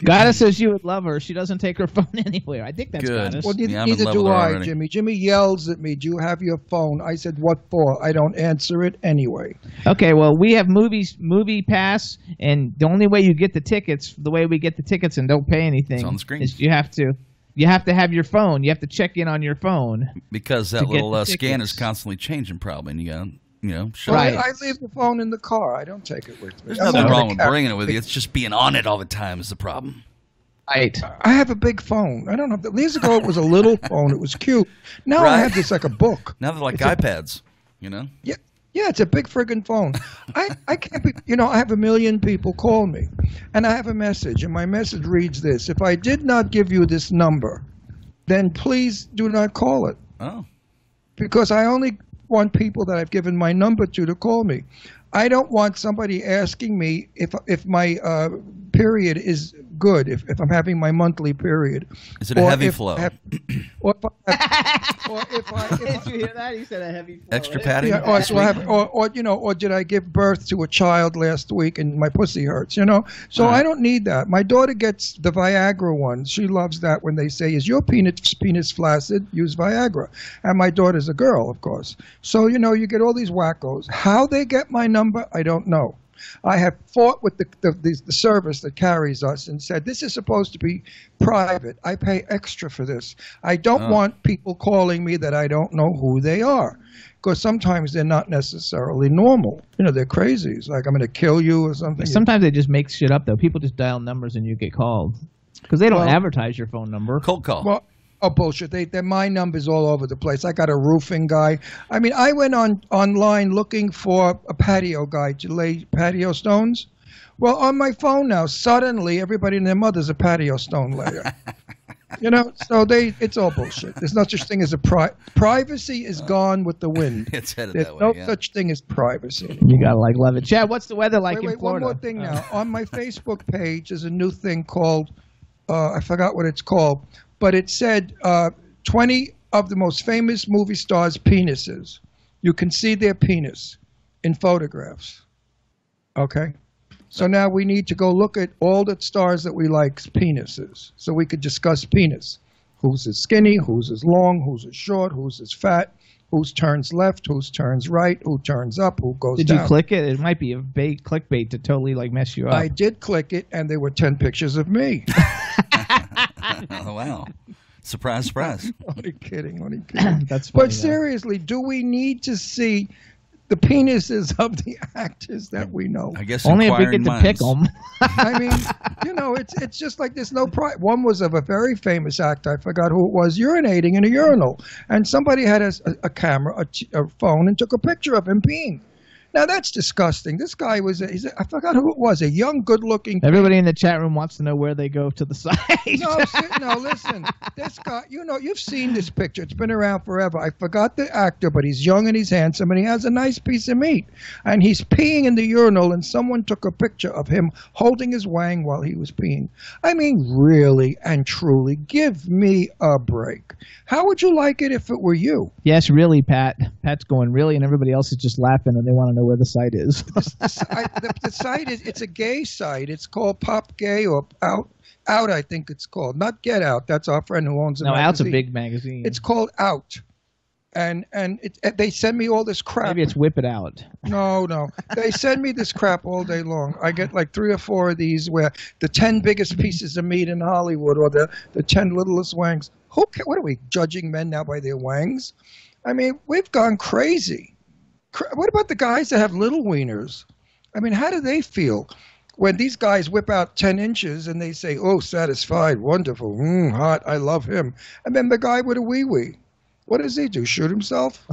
Goddess says you would love her. She doesn't take her phone anywhere. I think that's good. Goddess. Well, neither do I, Jimmy. Jimmy yells at me, "Do you have your phone?" I said, "What for?" I don't answer it anyway. Okay, well, we have movie pass, and the only way you get the tickets, the way we get the tickets and don't pay anything, it's on the screen. Is you have to have your phone. You have to check in on your phone. Because that little scan is constantly changing, probably. And you got, sure. Right. I leave the phone in the car. I don't take it with me. There's nothing wrong with bringing it with you. It's just being on it all the time is the problem. Right. I have a big phone. I don't know. Years ago, it was a little phone. It was cute. Now I have this like a book. Now they're like iPads, Yeah. Yeah, it's a big friggin' phone. I can't be, I have 1 million people call me, and I have a message, and my message reads this: if I did not give you this number, then please do not call it. Oh. Because I only want people that I've given my number to call me. I don't want somebody asking me if my period is good, if I'm having my monthly period. Is it a heavy flow? Did you hear that? He said a heavy flow. Extra padding? Yeah, or did I give birth to a child last week and my pussy hurts, So I don't need that. My daughter gets the Viagra one. She loves that when they say, "Is your penis flaccid? Use Viagra." And my daughter's a girl, of course. So, you get all these wackos. How they get my number, I don't know. I have fought with the service that carries us and said, this is supposed to be private. I pay extra for this. I don't want people calling me that I don't know who they are, because sometimes they're not necessarily normal. They're crazies, like I'm going to kill you or something. Sometimes they just make shit up, though. People just dial numbers and you get called because they don't advertise your phone number. Cold call. Well, oh, bullshit. My number's all over the place. I got a roofing guy. I mean, I went online looking for a patio guy to lay patio stones. Well, on my phone now, suddenly everybody and their mother's a patio stone layer. So it's all bullshit. There's no such thing as privacy is gone with the wind. It's headed There's that way. no such thing as privacy. You gotta love it. Chad, what's the weather like in Florida? One more thing now. On my Facebook page is a new thing called, I forgot what it's called, but it said 20 of the most famous movie stars' penises. You can see their penis in photographs. Okay? So now we need to go look at all the stars that we like's penises so we could discuss penis. Whose is skinny, whose is long, whose is short, whose is fat, whose turns left, whose turns right, who turns up, who goes down. Did you click it? It might be a clickbait to totally like mess you up. I did click it, and there were 10 pictures of me. Oh, wow. Surprise, surprise. Only kidding, only kidding. That's funny, but seriously, do we need to see the penises of the actors that we know? I guess only if we get to pick them. I mean, you know, it's just like there's no pride. One was of a very famous actor. I forgot who it was, urinating in a urinal, and somebody had a camera, a phone, and took a picture of him peeing. Now that's disgusting. This guy was I forgot who it was, a young, good-looking. Everybody in the chat room wants to know where they go to the site. No, listen. This guy, you know, you've seen this picture. It's been around forever. I forgot the actor, but he's young and he's handsome and he has a nice piece of meat. And he's peeing in the urinal, and someone took a picture of him holding his wang while he was peeing. I mean, really and truly, give me a break. How would you like it if it were you? Yes, really, Pat. Pat's going really, and everybody else is just laughing, and they want to know where the site is. The site it's a gay site. It's called Pop Gay or Out, I think it's called. Not Get Out. That's our friend who owns the magazine. Out's a big magazine. It's called Out. And they send me all this crap. Maybe it's Whip It Out. No. They send me this crap all day long. I get like 3 or 4 of these where the 10 biggest pieces of meat in Hollywood or the 10 littlest wangs. What are we, judging men now by their wangs? I mean, we've gone crazy. What about the guys that have little wieners? I mean, how do they feel when these guys whip out 10 inches and they say, oh, satisfied, wonderful, hot, I love him. And then the guy with a wee-wee, what does he do, shoot himself?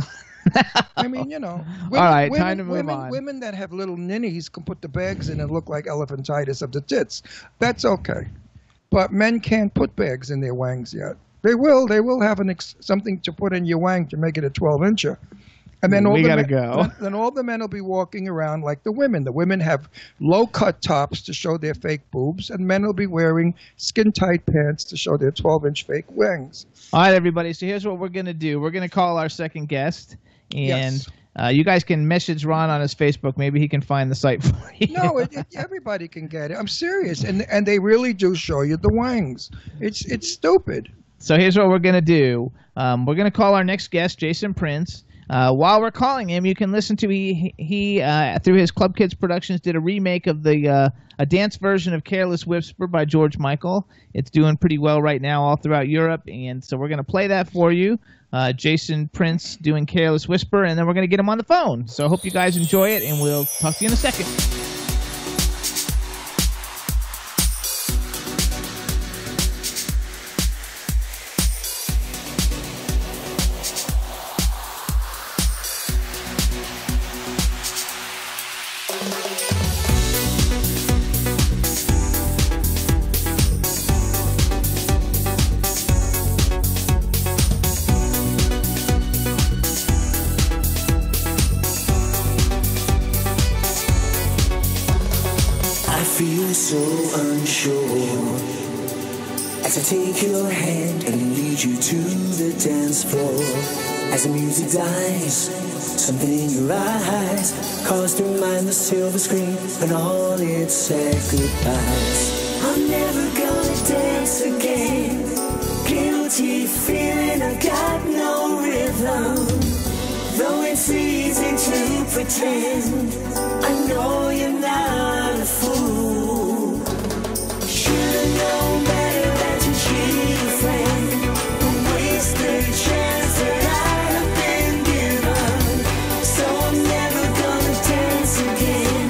I mean, you know. All right, time to move on. Women that have little ninnies can put the bags in and look like elephantitis of the tits. That's okay. But men can't put bags in their wangs yet. They will have something to put in your wang to make it a 12-incher. And then then all the men will be walking around like the women. The women have low-cut tops to show their fake boobs, and men will be wearing skin-tight pants to show their 12-inch fake wangs. All right, everybody. So here's what we're going to do. We're going to call our second guest, and you guys can message Ron on his Facebook. Maybe he can find the site for you. No, everybody can get it. I'm serious, and they really do show you the wangs. It's stupid. So here's what we're going to do. We're going to call our next guest, Jason Prince. While we're calling him, you can listen to he through his Club Kids Productions did a remake of a dance version of Careless Whisper by George Michael. It's doing pretty well right now all throughout Europe, and so we're going to play that for you. Jason Prince doing Careless Whisper, and then we're going to get him on the phone. So I hope you guys enjoy it, and we'll talk to you in a second. So unsure as I take your hand and lead you to the dance floor. As the music dies, something in your eyes calls to mind the silver screen and all it said goodbyes. I'm never gonna dance again. Guilty feeling I've got no rhythm. Though it's easy to pretend, I know you're not a fool. Should've known better than to cheat a friend and waste the chance that I have been given. So I'm never gonna dance again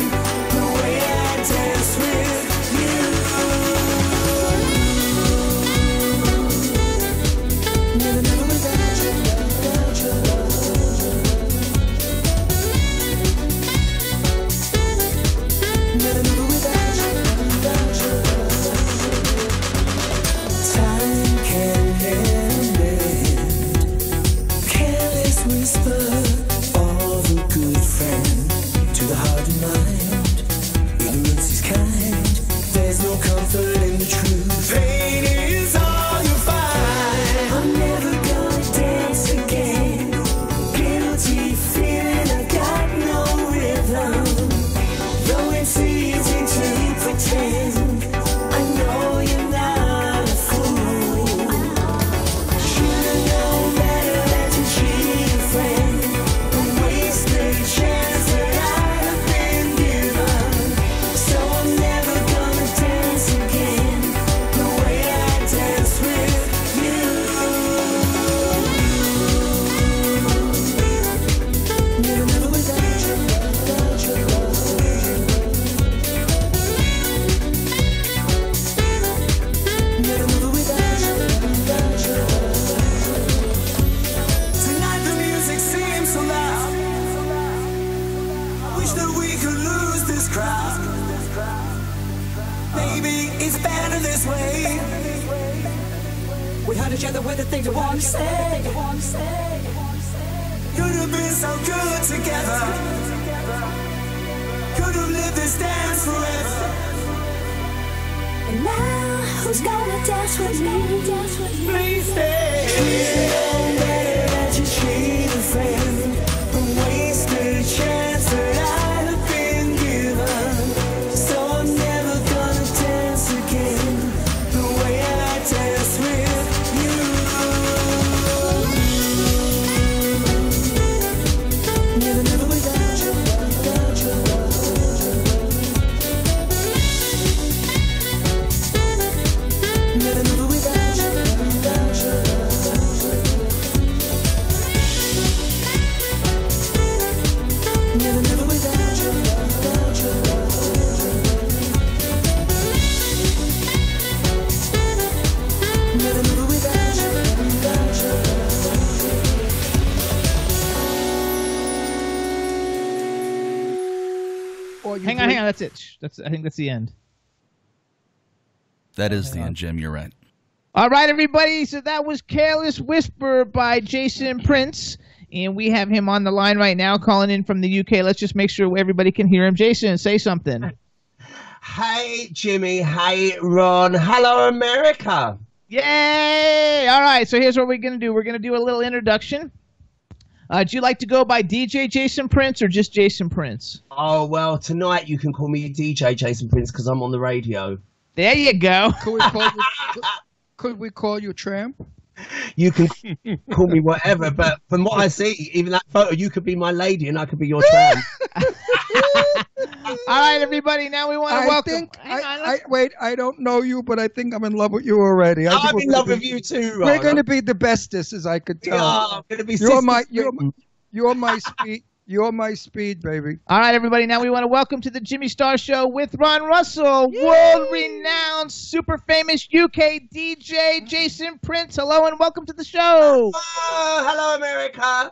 the way I danced with you. Never without your love. Never without your love. Time you wanna stay. Could have been so good together. Could have lived this dance forever. And now, who's gonna dance with me? Please stay. You better that you treat a friend. A wasted chance that I have been given. So I'm never gonna dance again the way I dance with you. Never without you, without you. Never without you, without you. Never without you, without you. Never without you, without you. Hang on. That's it. I think that's the end. That is the end, Jim. You're right. All right, everybody. So that was Careless Whisper by Jason Prince. And we have him on the line right now calling in from the UK. Let's just make sure everybody can hear him. Jason, say something. Hey, Jimmy. Hey, Ron. Hello, America. Yay! All right, so here's what we're going to do. We're going to do a little introduction. Do you like to go by DJ Jason Prince or just Jason Prince? Oh, well, tonight you can call me DJ Jason Prince because I'm on the radio. There you go. Could we call you Tramp? You can call me whatever, but from what I see, even that photo, you could be my lady and I could be your tramp. All right, everybody. Now we want to welcome. Wait, I don't know you, but I think I'm in love with you already. I'm in love with you too, Ron. We're going to be the bestest, as I could tell. Yeah, I'm going to be you're my speed. You're my speed, baby. All right, everybody. Now we want to welcome to the Jimmy Star Show with Ron Russell, world-renowned, super famous UK DJ Jason Prince. Hello and welcome to the show. Oh, hello, America.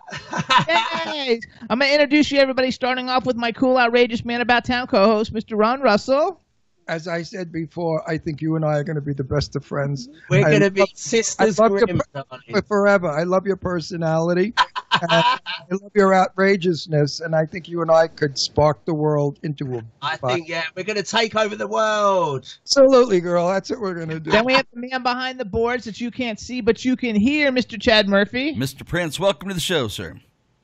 Hey, I'm going to introduce you, everybody, starting off with my cool, outrageous man about town co-host, Mr. Ron Russell. As I said before, I think you and I are going to be the best of friends. We're going to be sisters forever. I love your personality. I love your outrageousness, and I think you and I could spark the world into a... I think, we're going to take over the world. Absolutely, girl. That's what we're going to do. Then we have the man behind the boards that you can't see, but you can hear, Mr. Chad Murphy. Mr. Prince, welcome to the show, sir.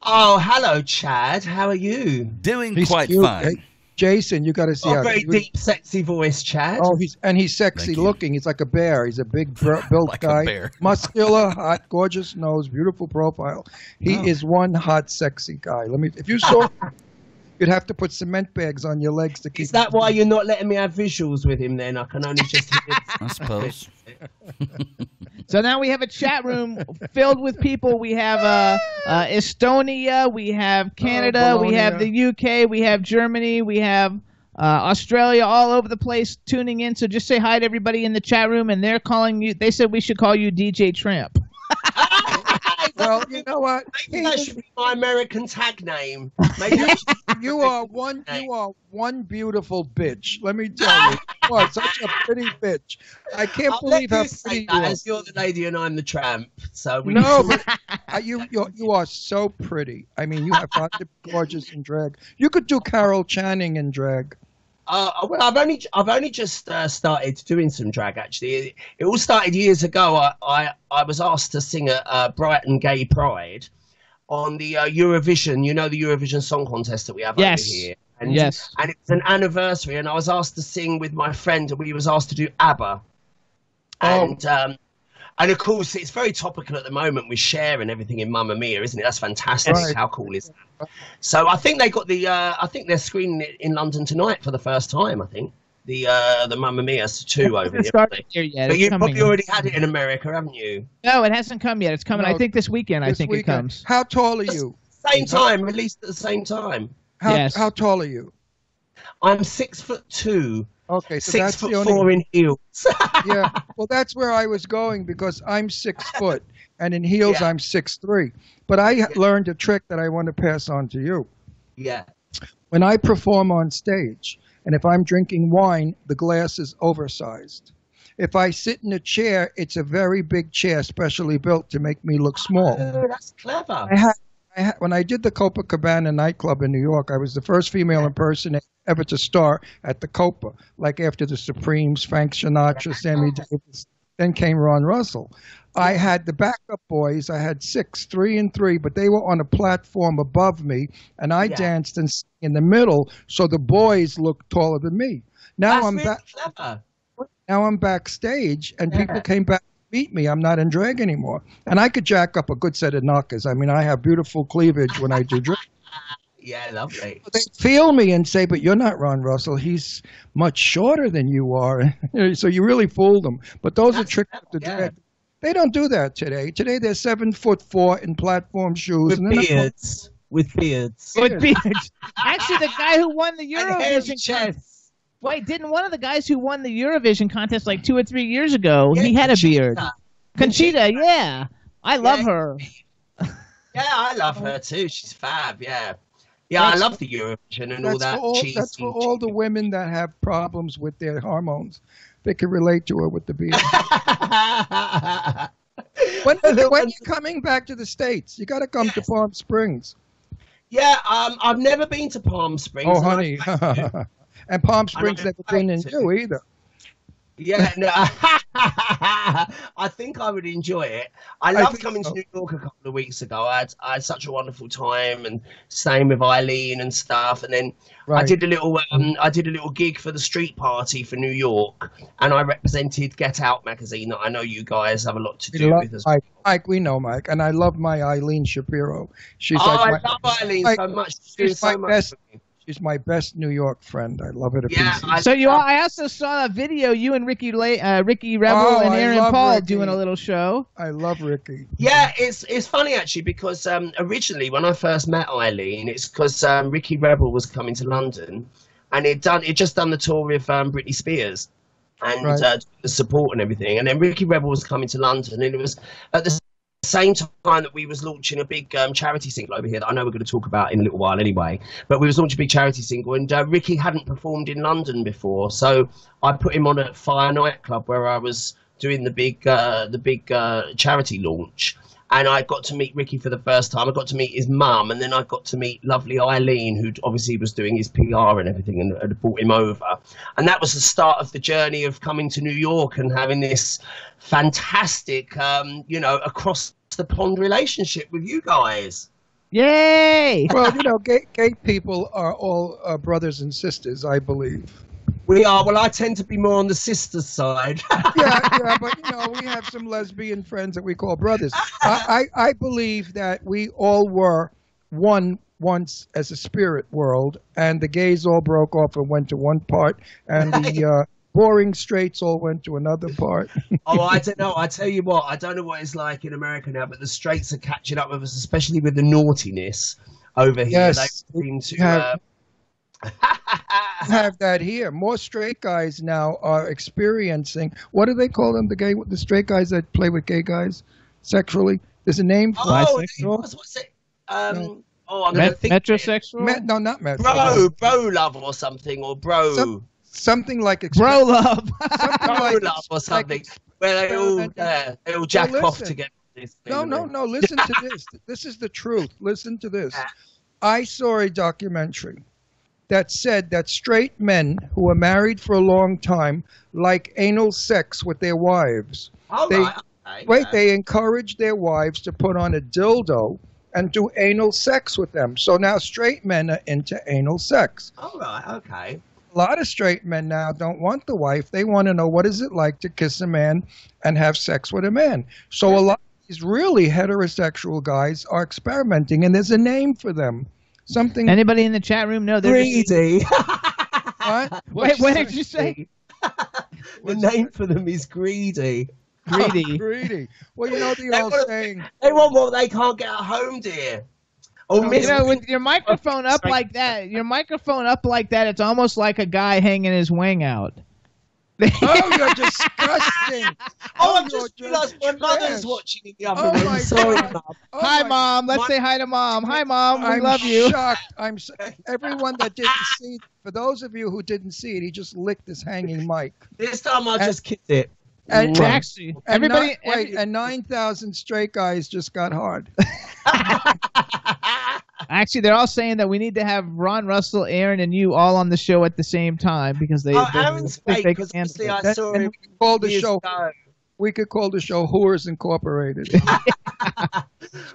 Oh, hello, Chad. How are you? Doing quite fine. Hey, Jason, you got to see how very deep, sexy voice, Chad. Oh, he's sexy looking. He's like a bear. He's a big built like guy, a bear. Muscular, hot, gorgeous nose, beautiful profile. He is one hot, sexy guy. If you saw, you'd have to put cement bags on your legs to keep. Is that why you're not letting me have visuals with him? Then I can only just. I suppose. So now we have a chat room filled with people. We have Estonia, we have Canada, we have the UK, we have Germany, we have Australia, all over the place tuning in. So just say hi to everybody in the chat room, and they're calling you. They said we should call you DJ Tramp. Well, you know what? Maybe that should be my American tag name. Maybe you are one beautiful bitch. Let me tell you, you are such a pretty bitch. I can't believe how pretty you are. As you're the lady and I'm the tramp, so we you are so pretty. I mean, you have got to be gorgeous in drag. You could do Carol Channing in drag. Well, I've only just started doing some drag. Actually, it all started years ago. I was asked to sing at Brighton Gay Pride on the Eurovision. You know, the Eurovision Song Contest that we have over here. And, yes. And it's an anniversary, and I was asked to sing with my friend, and we was asked to do ABBA. And of course, it's very topical at the moment with Cher and everything in Mamma Mia, isn't it? That's fantastic. Right. How cool is that? So I think they got I think they're screening it in London tonight for the first time. I think the Mamma Mia 2 over here. But you've probably already had it in America, haven't you? No, it hasn't come yet. It's coming. I think this weekend. It comes. How tall are you? Same time, released at the same time. How tall are you? I'm 6'2". Okay, so 6'4" in heels. Yeah, well, that's where I was going because I'm 6 foot, and in heels I'm 6'3". But I learned a trick that I want to pass on to you. Yeah. When I perform on stage, and if I'm drinking wine, the glass is oversized. If I sit in a chair, it's a very big chair, specially built to make me look small. Oh, that's clever. When I did the Copacabana nightclub in New York, I was the first female impersonator ever to star at the Copa. Like after the Supremes, Frank Sinatra, Sammy Davis, then came Ron Russell. I had the backup boys. I had 6, 3 and 3, but they were on a platform above me, and I danced in the middle, so the boys looked taller than me. Now I'm back. Clever. Now I'm backstage, and people came back to meet me. I'm not in drag anymore, and I could jack up a good set of knockers. I mean, I have beautiful cleavage when I do drag. Yeah, lovely. They feel me and say, but you're not Ron Russell. He's much shorter than you are. So you really fooled them. But those are tricks with the drag. They don't do that today. Today they're 7'4" in platform shoes. With beards. With beards. With beards. Actually, the guy who won the Eurovision contest. Wait, didn't one of the guys who won the Eurovision contest like 2 or 3 years ago, he had a beard. Conchita, yeah. I love her. Yeah, I love her too. She's fab, yeah. Yeah, I love the Eurovision and all that. That's for all the women that have problems with their hormones. They can relate to her with the beard. When are you coming back to the States? You got to come to Palm Springs. Yeah, I've never been to Palm Springs. Oh, honey. And Palm Springs never been in you either. Yeah, no. I think I would enjoy it. I loved coming to New York a couple of weeks ago. I had such a wonderful time, and staying with Eileen and stuff. And then I did a little gig for the street party for New York, and I represented Get Out magazine that I know you guys have a lot to do with as well. Mike, we know Mike, and I love my Eileen Shapiro. I love Eileen so much. She's so much. She's my best New York friend. I love it a piece. I also saw a video you and Ricky Rebel and Aaron Paul doing a little show. I love Ricky. Yeah, it's funny actually because originally when I first met Eileen, it's because Ricky Rebel was coming to London, and he'd just done the tour with Britney Spears and the support and everything, and then Ricky Rebel was coming to London, and it was at the same time that we was launching a big charity single over here that I know we're going to talk about in a little while anyway, but we was launching a big charity single, and Ricky hadn't performed in London before, so I put him on at Fire nightclub where I was doing the big charity launch, and I got to meet Ricky for the first time. I got to meet his mum, and then I got to meet lovely Eileen, who obviously was doing his PR and everything, and had brought him over. And that was the start of the journey of coming to New York and having this fantastic, across the pond relationship with you guys. Yay! Well, gay people are all brothers and sisters, I believe. We are. Well, I tend to be more on the sister side. yeah, but we have some lesbian friends that we call brothers. I believe that we all were one once as a spirit world, and the gays all broke off and went to one part, and the boring straights all went to another part. Oh, I don't know. I tell you what, I don't know what it's like in America now, but the straights are catching up with us, especially with the naughtiness over here. Yes, they seem to have that here. More straight guys now are experiencing, what do they call them? The straight guys that play with gay guys sexually. There's a name for bisexual. What's it? Metrosexual? No, not metro. Bro love or something, or bro. Something like bro love. Bro love or something. Where they all jack off together. No. Listen to this. This is the truth. Listen to this. I saw a documentary that said that straight men who are married for a long time like anal sex with their wives. They encourage their wives to put on a dildo and do anal sex with them. So now straight men are into anal sex. All right, okay. A lot of straight men now don't want the wife. They want to know what is it like to kiss a man and have sex with a man. So a lot of these really heterosexual guys are experimenting, and there's a name for them. Something. Anybody in the chat room know? Greedy. What? Wait, what did you say? The name for them is greedy. Greedy. Well, the old saying. They want what they can't get at home, dear. With your microphone up like that, it's almost like a guy hanging his wang out. Oh, you're disgusting. I just realized my mother's watching in the other room. Sorry, Mom. Hi, Mom. Let's say hi to Mom. Hi, Mom. We love you. I'm shocked. Everyone that didn't see, for those of you who didn't see it, he just licked his hanging mic. This time I'll just kiss it. And actually, everybody, and 9,000 straight guys just got hard. Actually, they're all saying that we need to have Ron, Russell, Aaron, and you all on the show at the same time because they. Aaron's fake because I saw him. We could call the show Whores Incorporated.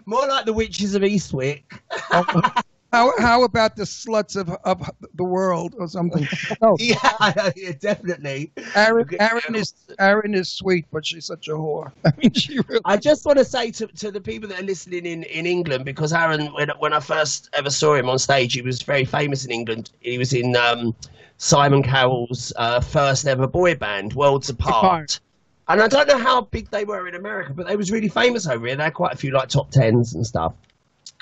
More like the Witches of Eastwick. How about the sluts of the world or something? No. Yeah, definitely. Aaron is sweet, but she's such a whore. I mean, she really. I just want to say to the people that are listening in England, because Aaron, when I first ever saw him on stage, he was very famous in England. He was in Simon Cowell's first ever boy band, Worlds Apart. And I don't know how big they were in America, but they was really famous over here. They had quite a few like top tens and stuff.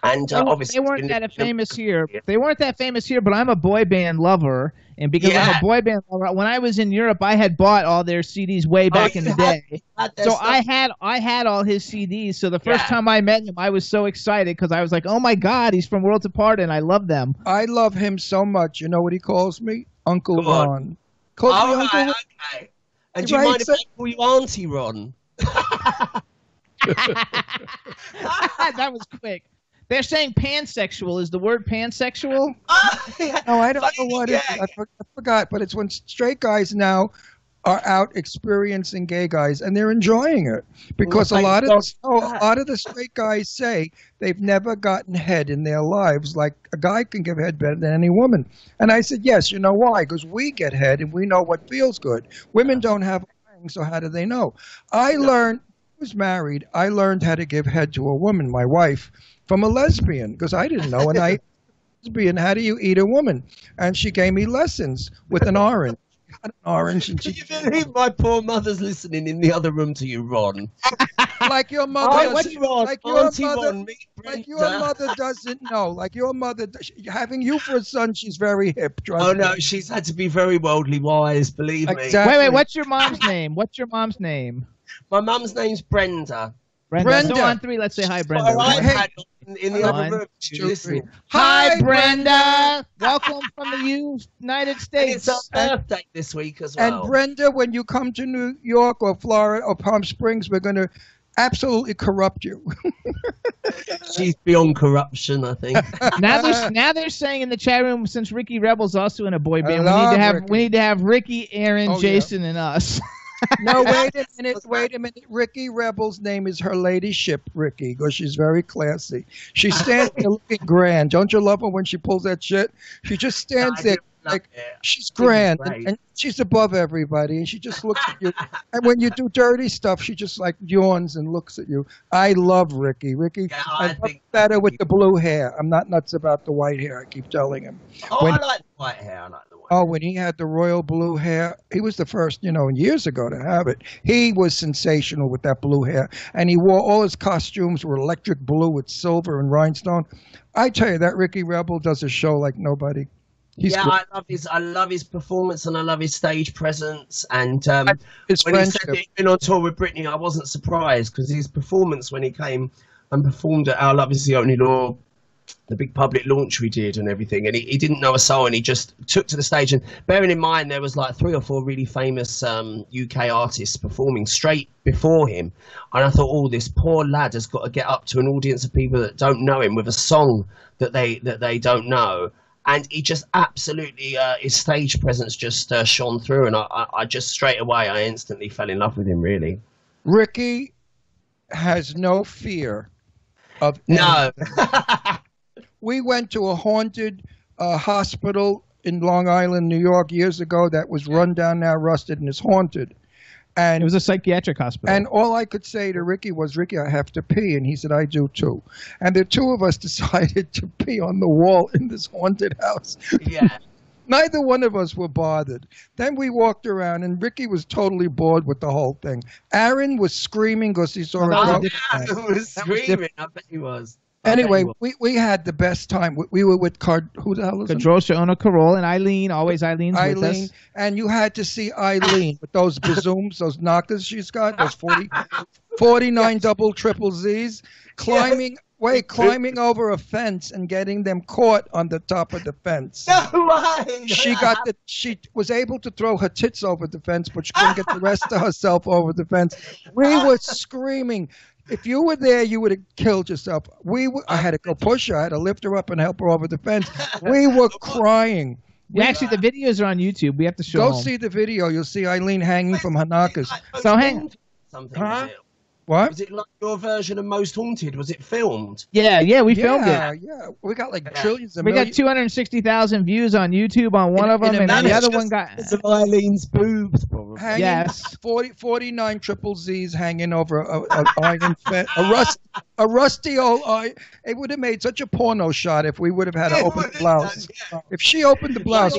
And obviously, they weren't that famous here. They weren't that famous here, but I'm a boy band lover, and because I'm a boy band lover, when I was in Europe, I had bought all their CDs way back in the day. So I had all his CDs. So the first time I met him, I was so excited because I was like, "Oh my God, he's from Worlds Apart," and I love them. I love him so much. You know what he calls me? Uncle Ron. Calls me Uncle Ron. Okay. And do you mind if I call you Auntie Ron? That was quick. They're saying pansexual. Is the word pansexual? No, I don't know what it is. I forgot, but it's when straight guys now are out experiencing gay guys, and they're enjoying it. Because a lot of the straight guys say they've never gotten head in their lives. Like, a guy can give head better than any woman. And I said, yes, you know why? Because we get head, and we know what feels good. Women don't have a ring, so how do they know? I was married. I learned how to give head to a woman, my wife, from a lesbian, because I didn't know. And I lesbian, how do you eat a woman? And she gave me lessons with an orange. An orange, and she. Can you believe my poor mother's listening in the other room to you, Ron? Like your mother. Like your mother doesn't know. Like your mother, having you for a son, she's very hip. Oh no, she's had to be very worldly wise. Believe me. Wait. What's your mom's name? What's your mom's name? My mum's name's Brenda. Brenda. So on three, let's say hi, Brenda. In the other room, listening. Hi, Brenda. Welcome from the United States. And it's her birthday this week as well. And Brenda, when you come to New York or Florida or Palm Springs, we're going to absolutely corrupt you. She's beyond corruption, I think. Now they're saying in the chat room, since Ricky Rebel's also in a boy band, we need to have Ricky, Aaron, Jason, and us. No, wait a minute. Ricky Rebel's name is her ladyship, Ricky, because she's very classy. She stands there looking grand. Don't you love her when she pulls that shit? She just stands there like she's grand, and she's above everybody, and she just looks at you. And when you do dirty stuff, she just like yawns and looks at you. I love Ricky. I love better with the blue hair. I'm not nuts about the white hair. I keep telling him. I like the white hair. Oh, when he had the royal blue hair, he was the first, years ago to have it. He was sensational with that blue hair. And he wore, all his costumes were electric blue with silver and rhinestone. I tell you, that Ricky Rebel does a show like nobody. I love his performance, and I love his stage presence. And when he said he'd been on tour with Britney, I wasn't surprised, because his performance when he came and performed at Our Love Is the Only Law, the big public launch we did and everything, and he didn't know a soul, and he just took to the stage. And bearing in mind there was like 3 or 4 really famous UK artists performing straight before him, and I thought, this poor lad has got to get up to an audience of people that don't know him with a song that they don't know. And he just absolutely, his stage presence just shone through, and I just straight away, I instantly fell in love with him, really. Ricky has no fear of no. We went to a haunted hospital in Long Island, New York, years ago that was run down now, rusted, and is haunted. And it was a psychiatric hospital. And all I could say to Ricky was, Ricky, I have to pee. And he said, I do too. And the two of us decided to pee on the wall in this haunted house. Yeah. Neither one of us were bothered. Then we walked around, and Ricky was totally bored with the whole thing. Aaron was screaming because he saw Aaron was screaming. I bet he was. Anyway, we had the best time. We were with who the hell was it? Kadrosha Ono Carol and Eileen. Always Eileen's with us. And you had to see Eileen with those bazooms, those knockers she's got, those 49 double triple Zs, climbing over a fence and getting them caught on the top of the fence. No way! She was able to throw her tits over the fence, but she couldn't get the rest of herself over the fence. We were screaming. If you were there, you would have killed yourself. I had to go push her. I had to lift her up and help her over the fence. We were crying. Actually, the videos are on YouTube. We have to show Go them. see the video. You'll see Eileen hanging from her knockers. So hang. Something. What? Was it like your version of Most Haunted? Was it filmed? Yeah, we filmed it. Yeah, we got like trillions of We got 260,000 views on YouTube on one of them, and the other one got some Eileen's boobs, probably. Yes. 49 triple Zs hanging over an iron fence. A rusty old iron. It would have made such a porno shot if we would have had to open the blouse. If she opened the blouse,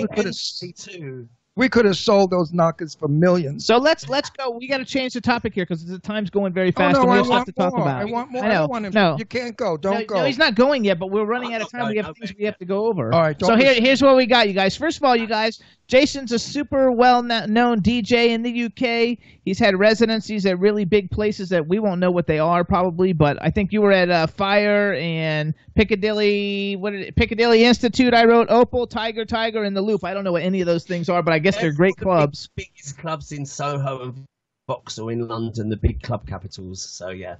we could have sold those knockers for millions. So let's go. We got to change the topic here because the time's going very fast. Oh, no, and we I have stuff want to talk more. about. I want more. I know. I want him. No, you can't go. Don't go. No, he's not going yet. But we're running out of time. We have things we have to go over. All right. So here's what we got, you guys. First of all, you guys, Jason's a super well-known DJ in the UK. He's had residencies at really big places that we won't know what they are probably, but I think you were at Fire and Piccadilly. Piccadilly Institute? I wrote Opal, Tiger, and the Loop. I don't know what any of those things are, but I guess they're great clubs. Biggest clubs in Soho and Vauxhall in London, the big club capitals. So yeah.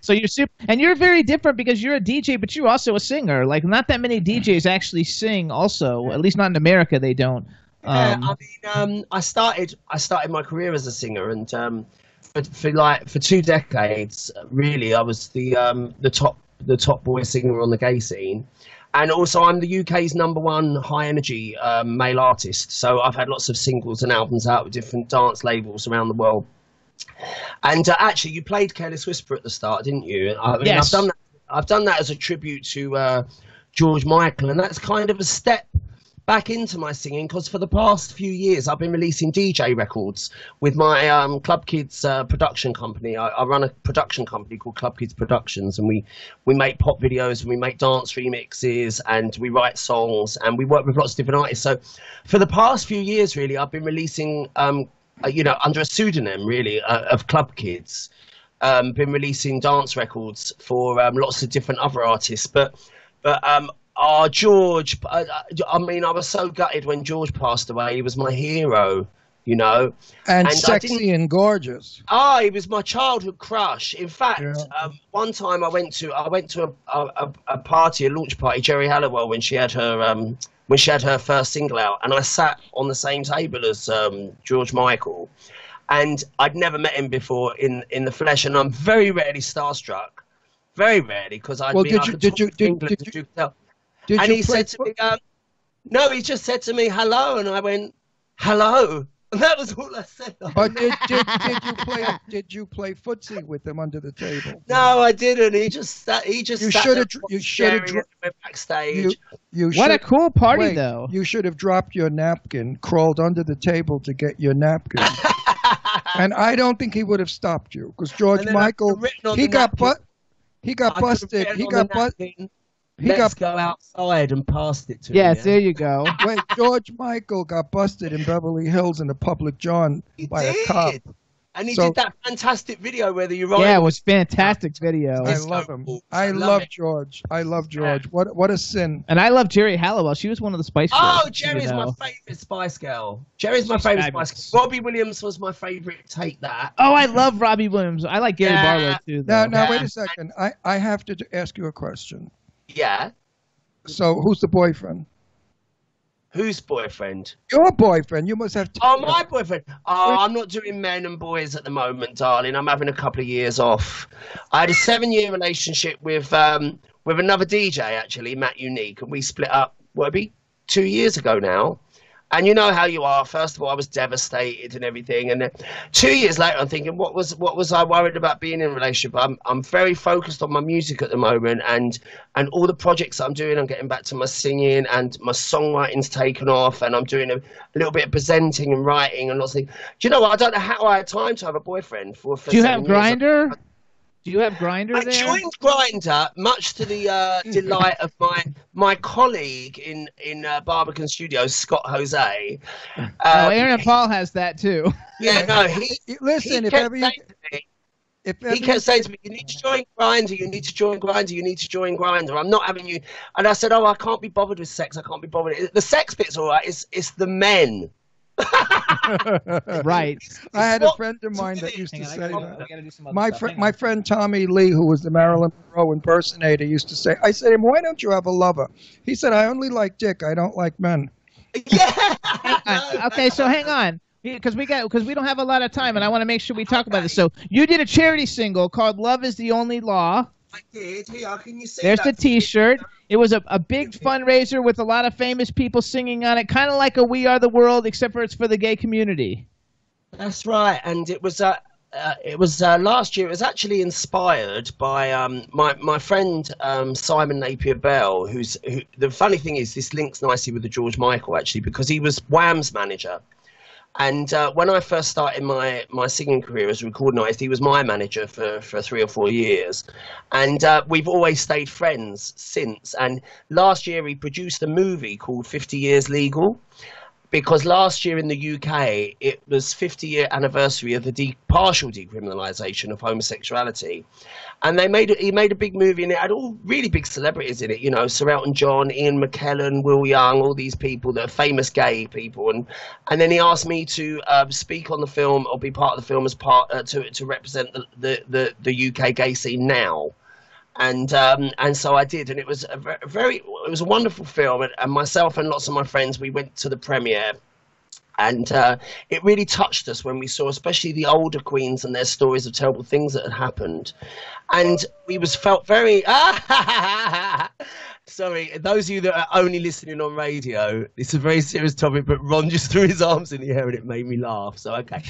So you're super, and you're very different because you're a DJ, but you're also a singer. Like not that many DJs actually sing. Also, at least not in America, they don't. I started my career as a singer, and for 2 decades, really, I was the top boy singer on the gay scene, and also I'm the UK's #1 high energy male artist. So I've had lots of singles and albums out with different dance labels around the world. And actually, you played Careless Whisper at the start, didn't you? Yes. I've done that as a tribute to George Michael, and that's kind of a step back into my singing because for the past few years I've been releasing DJ records with my Club Kids production company. I run a production company called Club Kids Productions, and we make pop videos and we make dance remixes and we write songs and we work with lots of different artists. So for the past few years, really, I've been releasing, under a pseudonym, really, of Club Kids. Been releasing dance records for lots of different other artists, but George, I mean, I was so gutted when George passed away. He was my hero, you know. And sexy and gorgeous. He was my childhood crush. In fact, one time I went to a party, a launch party, Jerry Halliwell, when she had her first single out, and I sat on the same table as George Michael, and I'd never met him before in the flesh, and I'm very rarely starstruck, very rarely, because and he said to me, no, he just said to me, hello, and I went, hello. And that was all I said. But did you play footsie with him under the table? No, I didn't. He just you should have backstage. What a cool party, though. You should have dropped your napkin, crawled under the table to get your napkin. And I don't think he would have stopped you because George Michael, he got busted. Let's go outside and passed it to him. Yes, there you go. Wait, George Michael got busted in Beverly Hills in a public john by a cop. And he did that fantastic video where you're right. Yeah, it was fantastic video. I love him. I love George. I love George. What a sin. And I love Jerry Halliwell. She was one of the Spice Girls. Oh, Jerry's my favorite Spice Girl. Jerry's my favorite Spice Girl. Robbie Williams was my favorite. Take that. Oh, I love Robbie Williams. I like Gary Barlow too. Now, wait a second. I have to ask you a question. Yeah. So, who's the boyfriend? Whose boyfriend? Your boyfriend. You must have. My boyfriend. Oh, I'm not doing men and boys at the moment, darling. I'm having a couple of years off. I had a 7-year relationship with another DJ, actually, Matt Unique, and we split up. What, it'd be 2 years ago now. And you know how you are. First of all, I was devastated and everything. And then 2 years later, I'm thinking, what was I worried about being in a relationship? I'm very focused on my music at the moment and all the projects I'm doing. I'm getting back to my singing and my songwriting's taken off. And I'm doing a little bit of presenting and writing and lots of things. Do you know what? I don't know how I had time to have a boyfriend for Do you have Grindr? Do you have Grindr there? I joined Grindr, much to the delight of my colleague in Barbican Studios, Scott Jose. Aaron and Paul has that too. Yeah, no, listen. He kept saying to me, "You need to join Grindr. You need to join Grindr. You need to join Grindr. I'm not having you." And I said, "Oh, I can't be bothered with sex. I can't be bothered. The sex bit's all right. It's the men." Right. I had a friend of mine that used to say that. My friend Tommy Lee, who was the Marilyn Monroe impersonator, used to say, I said to him, "Why don't you have a lover?" He said, "I only like dick. I don't like men." Yeah. Okay, so hang on. Because we don't have a lot of time, and I want to make sure we talk about this. So you did a charity single called "Love Is the Only Law." I did. Here, can you see? There's the T-shirt. It was a big fundraiser with a lot of famous people singing on it, kind of like a "We Are the World," except for it's for the gay community. That's right, and it was last year. It was actually inspired by my friend Simon Napier Bell, who the funny thing is, this links nicely with the George Michael actually, because he was Wham's manager. And when I first started my singing career as a recording artist, he was my manager for 3 or 4 years. And we've always stayed friends since. And last year he produced a movie called 50 Years Legal, because last year in the UK, it was 50-year anniversary of the partial decriminalisation of homosexuality. And he made a big movie, and it had all really big celebrities in it, you know, Sir Elton John, Ian McKellen, Will Young, all these people that are famous gay people. And then he asked me to speak on the film or be part of the film as to represent the UK gay scene now. And so I did, and it was it was a wonderful film, and myself and lots of my friends, we went to the premiere, and it really touched us when we saw, especially the older queens and their stories of terrible things that had happened, and we felt very sorry, those of you that are only listening on radio, it's a very serious topic, but Ron just threw his arms in the air and it made me laugh. So, okay.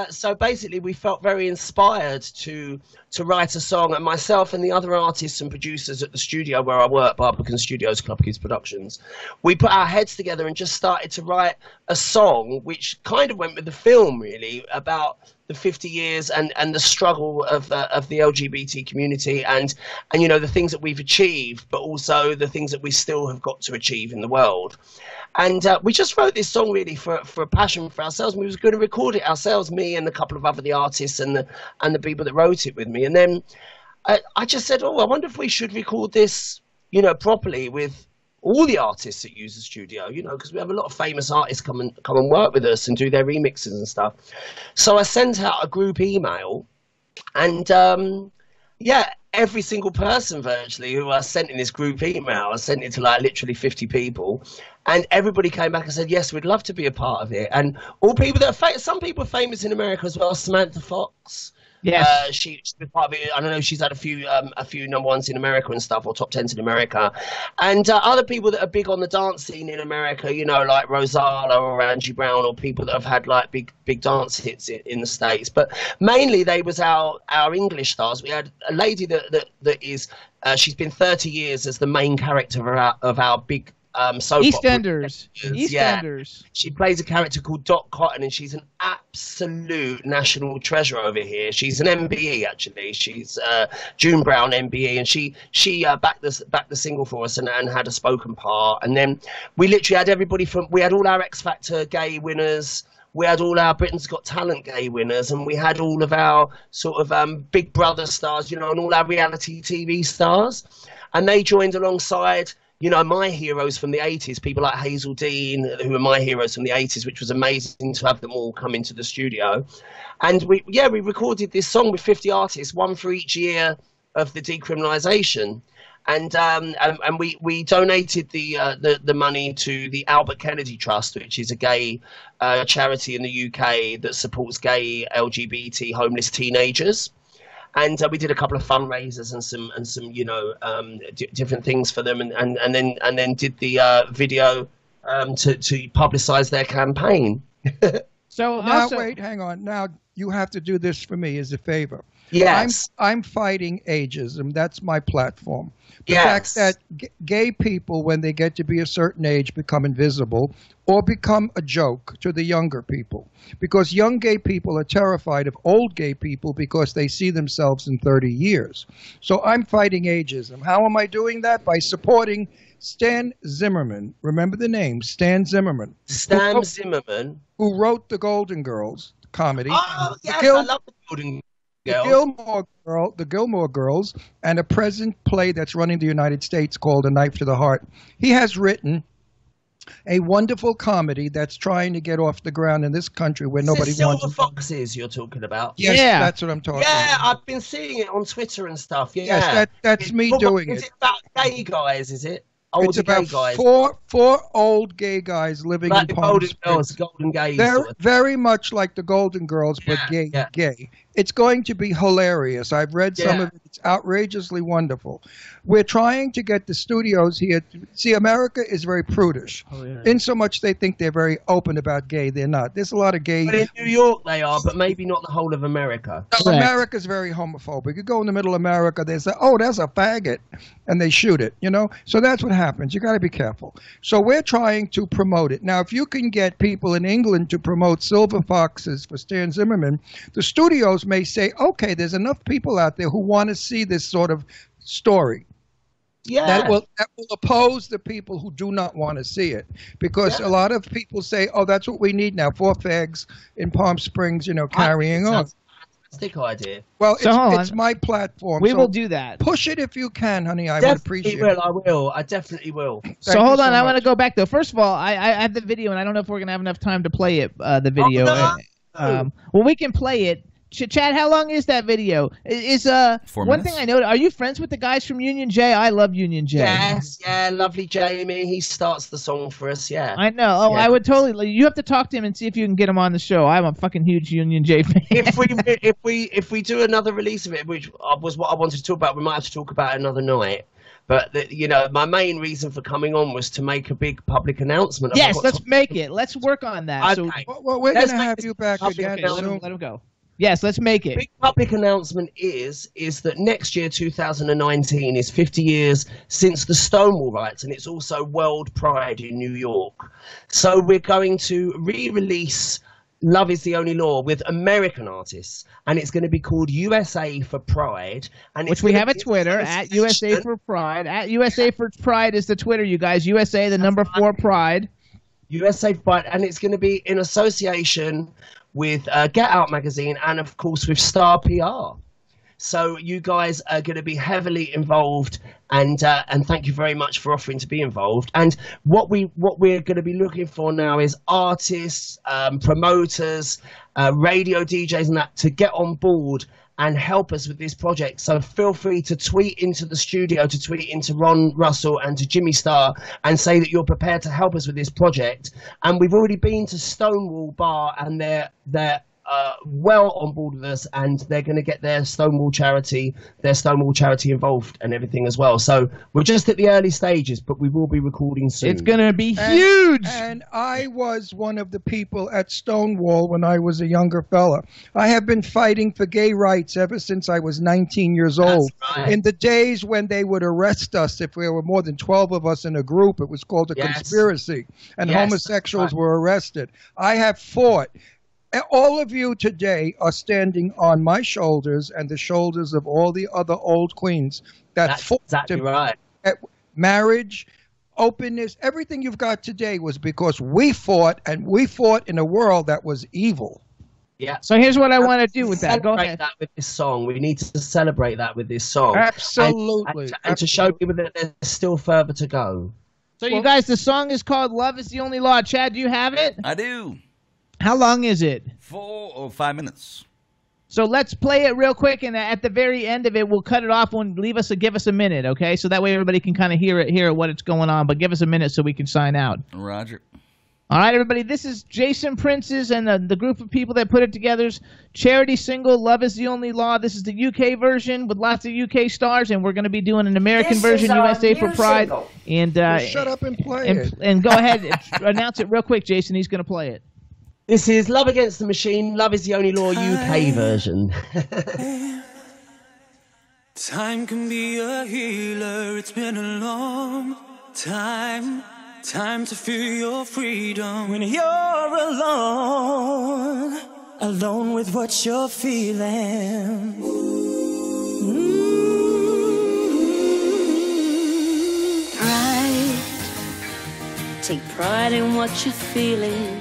So basically we felt very inspired to write a song, and myself and the other artists and producers at the studio where I work, Barbican Studios, Club Kids Productions, we put our heads together and just started to write a song which kind of went with the film, really, about the 50 years and the struggle of the LGBT community and you know, the things that we've achieved, but also the things that we still have got to achieve in the world. And we just wrote this song really for a passion for ourselves. We was going to record it ourselves, me and a couple of other artists and the people that wrote it with me. And then I just said, oh, I wonder if we should record this, you know, properly with all the artists that use the studio, you know, because we have a lot of famous artists come and work with us and do their remixes and stuff. So I sent out a group email, and yeah, every single person virtually who I sent in this group email, I sent it to like literally 50 people, and everybody came back and said, yes, we'd love to be a part of it. And all people that are some people are famous in America as well. Samantha Fox. Yeah, she's been part of it. I don't know. She's had a few number ones in America and stuff, or top 10s in America, and other people that are big on the dance scene in America. You know, like Rosala or Angie Brown, or people that have had like big dance hits in the States. But mainly they was our English stars. We had a lady that is she's been 30 years as the main character of our big soap EastEnders. Yeah. She plays a character called Dot Cotton, and she's an absolute national treasure over here. She's an MBE actually. She's June Brown MBE, and she backed the single for us and had a spoken part. And then we literally had everybody we had all our X Factor gay winners. We had all our Britain's Got Talent gay winners, and we had all of our sort of Big Brother stars, you know, and all our reality TV stars, and they joined alongside, you know, my heroes from the 80s, people like Hazel Dean, who are my heroes from the 80s, which was amazing to have them all come into the studio. And we recorded this song with 50 artists, one for each year of the decriminalisation. And we donated the money to the Albert Kennedy Trust, which is a gay charity in the UK that supports gay LGBT homeless teenagers. And we did a couple of fundraisers and some you know different things for them, and then did the video to publicise their campaign. So now wait, hang on. Now you have to do this for me as a favor. Yes. I'm fighting ageism. That's my platform. The Yes. fact that gay people, when they get to be a certain age, become invisible or become a joke to the younger people. Because young gay people are terrified of old gay people because they see themselves in 30 years. So I'm fighting ageism. How am I doing that? By supporting Stan Zimmerman. Remember the name, Stan Zimmerman. Stan Zimmerman. Who wrote The Golden Girls comedy. Oh, yes, I love The Golden Girls. The Gilmore Girls, and a present play that's running the United States called A Knife to the Heart. He has written a wonderful comedy that's trying to get off the ground in this country where nobody wants. Silver Foxes you're talking about? Yes, that's what I'm talking about. Yeah, I've been seeing it on Twitter and stuff. Yeah. Yes, that's me doing it. Is it about gay guys, is it? It's about four old gay guys living like in Palm Springs. Golden gays. They're very much like the Golden Girls, but gay. It's going to be hilarious. I've read some of it. It's outrageously wonderful. We're trying to get the studios here. See, America is very prudish. In so much they think they're very open about gay. They're not. There's a lot of gay. But in New York they are, but maybe not the whole of America. No, America's very homophobic. You go in the middle of America, they say, oh, that's a faggot, and they shoot it, So that's what happens. You got to be careful. So we're trying to promote it. Now, if you can get people in England to promote Silver Foxes for Stan Zimmerman, the studios may say, okay, there's enough people out there who want to see this sort of story. Yeah. That will oppose the people who do not want to see it. Because a lot of people say, oh, that's what we need now, 4 fags in Palm Springs, carrying on. Fantastic idea. Well, it's my platform. We will do that. Push it if you can, honey. I would appreciate it. I will. I definitely will. So hold on. I want to go back, though. First of all, I have the video, and I don't know if we're going to have enough time to play it, the video. Well, we can play it. Chad, how long is that video? Is 4 one minutes. thing I know? Are you friends with the guys from Union J? I love Union J. Yes, lovely Jamie. He starts the song for us. Yeah, I know. Oh, I would totally. You have to talk to him and see if you can get him on the show. I'm a fucking huge Union J fan. If we do another release of it, which was what I wanted to talk about, we might have to talk about it another night. But my main reason for coming on was to make a big public announcement. Yes, let's make it. Let's work on that. Okay. Well, we're going to have you back again. Let him go. Yes, let's make it. Big public announcement is that next year, 2019, is 50 years since the Stonewall riots, and it's also World Pride in New York. So we're going to re-release Love Is the Only Law with American artists, and it's going to be called USA for Pride. And which we have a Twitter, at USA for Pride. At USA for Pride is the Twitter, you guys. USA, the number 4 Pride. USA for Pride, and it's going to be in association with Get Out magazine and, of course, with Star PR. So you guys are going to be heavily involved, and thank you very much for offering to be involved. And what we're going to be looking for now is artists, promoters, radio DJs, and that to get on board and help us with this project. So feel free to tweet into the studio, to tweet into Ron Russell and to Jimmy Star, and say that you're prepared to help us with this project. And we've already been to Stonewall Bar, and they're well on board with us, and they're going to get their Stonewall charity involved and everything as well. So we're just at the early stages, but we will be recording soon. It's going to be huge. And I was one of the people at Stonewall when I was a younger fella. I have been fighting for gay rights ever since I was 19 years old. Right. In the days when they would arrest us if there were more than 12 of us in a group, it was called a conspiracy, and homosexuals were arrested. I have fought. All of you today are standing on my shoulders and the shoulders of all the other old queens that fought exactly right. Marriage, openness, everything you've got today was because we fought, and we fought in a world that was evil. Yeah. So here's what I want to do with that. Go ahead. That with this song. We need to celebrate that with this song. Absolutely. And to show people that there's still further to go. So you guys, the song is called Love Is the Only Law. Chad, do you have it? I do. How long is it? 4 or 5 minutes. So let's play it real quick, and at the very end of it, we'll cut it off and give us a minute, okay? So that way everybody can kind of hear what it's going on, but give us a minute so we can sign out. Roger. All right, everybody, this is Jason Prince's and the group of people that put it together's charity single, Love Is the Only Law. This is the UK version with lots of UK stars, and we're going to be doing an American version, USA for Pride. Single. And shut up and play it. And go ahead and announce it real quick, Jason. He's going to play it. This is Love Against the Machine, Love Is the Only Law UK version. Time can be a healer, it's been a long time. Time to feel your freedom when you're alone, alone with what you're feeling. Pride, take pride in what you're feeling.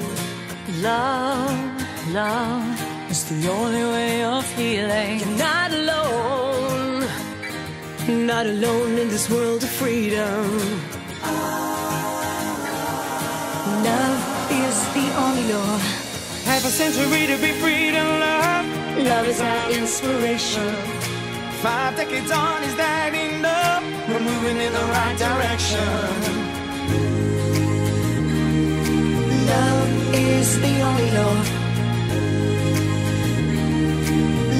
Love, love is the only way of healing. You're not alone, not alone in this world of freedom. Love is the only law. Half a century to be free to love. Love is our inspiration. 5 decades on, is that enough? We're moving in the right direction. Love is the only law.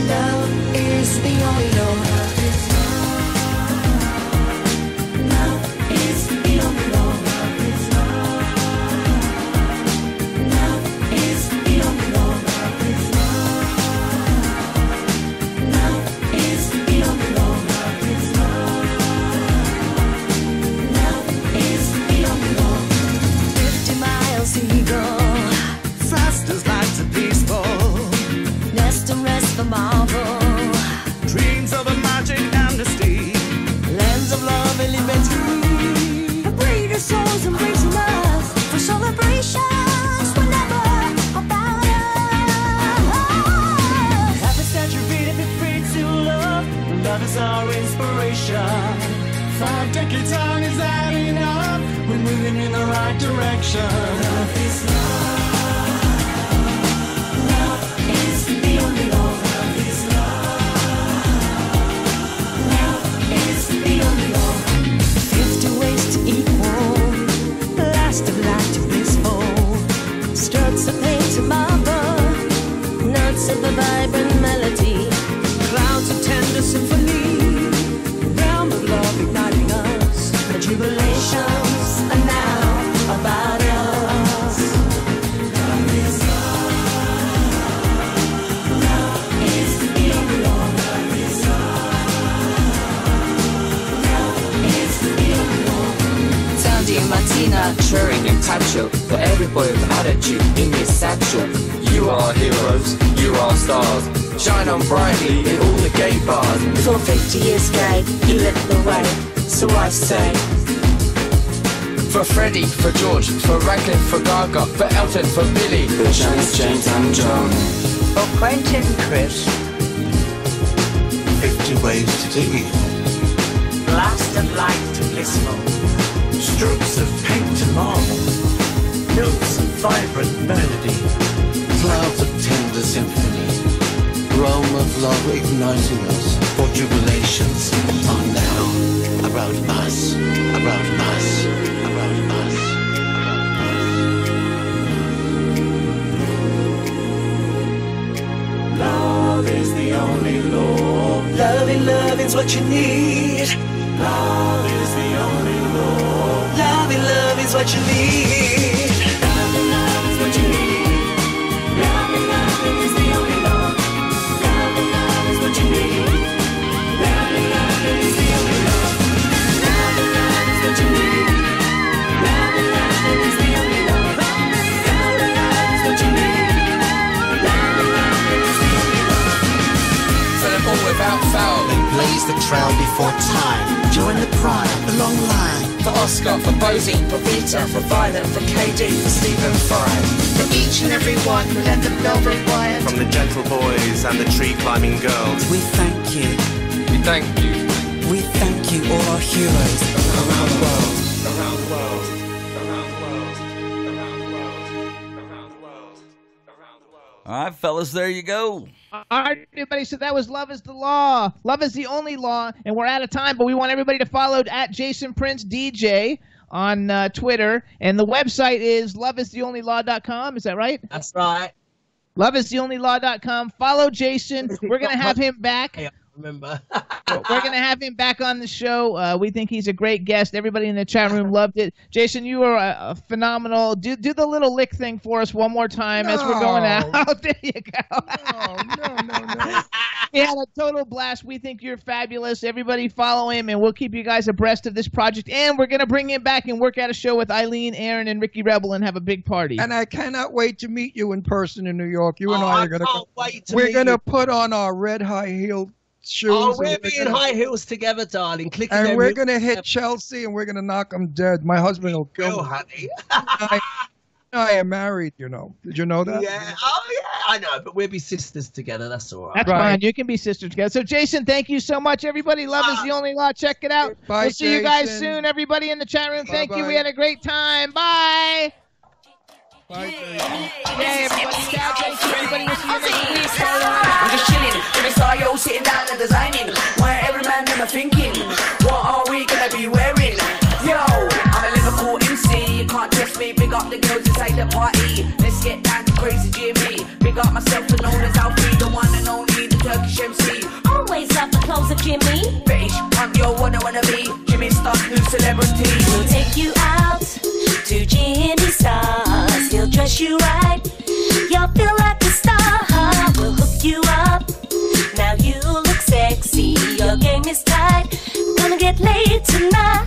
Love is the only law. Love is the only law. Fast as light to peaceful. Nest and rest for marvel. Dreams of a magic amnesty. Lands of love and liberty. Breed your souls, embrace love. For celebrations were never about us. Half a century to be free to love. Love is our inspiration. 5 decades on, is that enough? We're moving in the right direction. Love is love. Love is the only law. Love is love. Love is the only law. 50 ways to equal. Last of life to blissful. Strokes of pain to marble. Notes of a vibrant melody. Clouds of tender symphony. Realm of love igniting us. The jubilations are now about us. Love is love. Love is the only law. Love is love. Love is the only law. Sandy, Martina, Turing, and Tacho. For every boy with attitude in his satchel. You are heroes, you are stars. Shine on brightly in all the gay bars. For 50 years gay, you lit the way. So I say, For Freddie, for George, for Radcliffe, for Gaga, for Elton, for Billy, for James, and John. for Quentin, Chris. 50 ways to the evil. Blast of light to blissful. Strokes of paint to marble. Notes of vibrant melody. Clouds of tender symphony. Realm of love igniting us. For jubilations are now about us. About us. About us. Love is the only law. Loving is what you need. Love is the only law. Love is what you need. Love is what you need. Love is the only law. Love is what you need. Love is the only law. Love is what you need. Love is the only law. Love is what you need. Love is the only law. For them all without foul. They blaze the trail before time. Join the pride, the long line. For Oscar, for Bosie, for Vita, for Violet, for KD, for Stephen Fry. For each and every one who led the velvet wire. From the gentle boys and the tree climbing girls. We thank you. We thank you. We thank you, all our heroes around the world. Around the world. Around the world. Around the world. Around the world. Around the world. All right, fellas, there you go. All right, everybody. So that was Love is the Law. Love is the only law. And we're out of time, but we want everybody to follow at Jason Prince DJ on Twitter. And the website is loveistheonlylaw.com. Is that right? That's right. Loveistheonlylaw.com. Follow Jason. We're going to have him back. Hey, I remember. We're going to have him back on the show. We think he's a great guest. Everybody in the chat room loved it. Jason, you are a phenomenal. Do the little lick thing for us one more time as we're going out. There you go. No. We had a total blast. We think you're fabulous. Everybody follow him, and we'll keep you guys abreast of this project. And we're going to bring him back and work at a show with Eileen, Aaron, and Ricky Rebel and have a big party. And I cannot wait to meet you in person in New York. You and I are going to we're going to put on our red high heel shoes. Oh, we'll be in high heels together, darling. And we're going to hit Chelsea, and we're going to knock them dead. My husband will kill me. Honey. I am married, you know. Did you know that? Yeah. Oh, yeah. I know, but we'll be sisters together. That's all right. That's fine. You can be sisters together. So, Jason, thank you so much, everybody. Love is the only law. Check it out. Bye, we'll see you guys Jason. soon. Everybody in the chat room, thank you. Bye-bye. We had a great time. Bye. Bye, Yay, everybody. Ciao, thank you, everybody. We'll see you next week. I'm just chilling, every star yo sitting down and designing. Where every man them are thinking, what are we gonna be wearing? Yo, I'm a Liverpool MC, you can't test me. Big up the girls inside the party. Let's get down to crazy Jimmy. Big up myself and known as Alfie, the one and only, the Turkish MC. Always love the clothes of Jimmy. British punk, yo, what I wanna be. Jimmy Star's new celebrity. We'll take you out to Jimmy Stars. He'll dress you right. You'll feel like a star. We'll hook you up. Now you look sexy. Your game is tight. Gonna get laid tonight.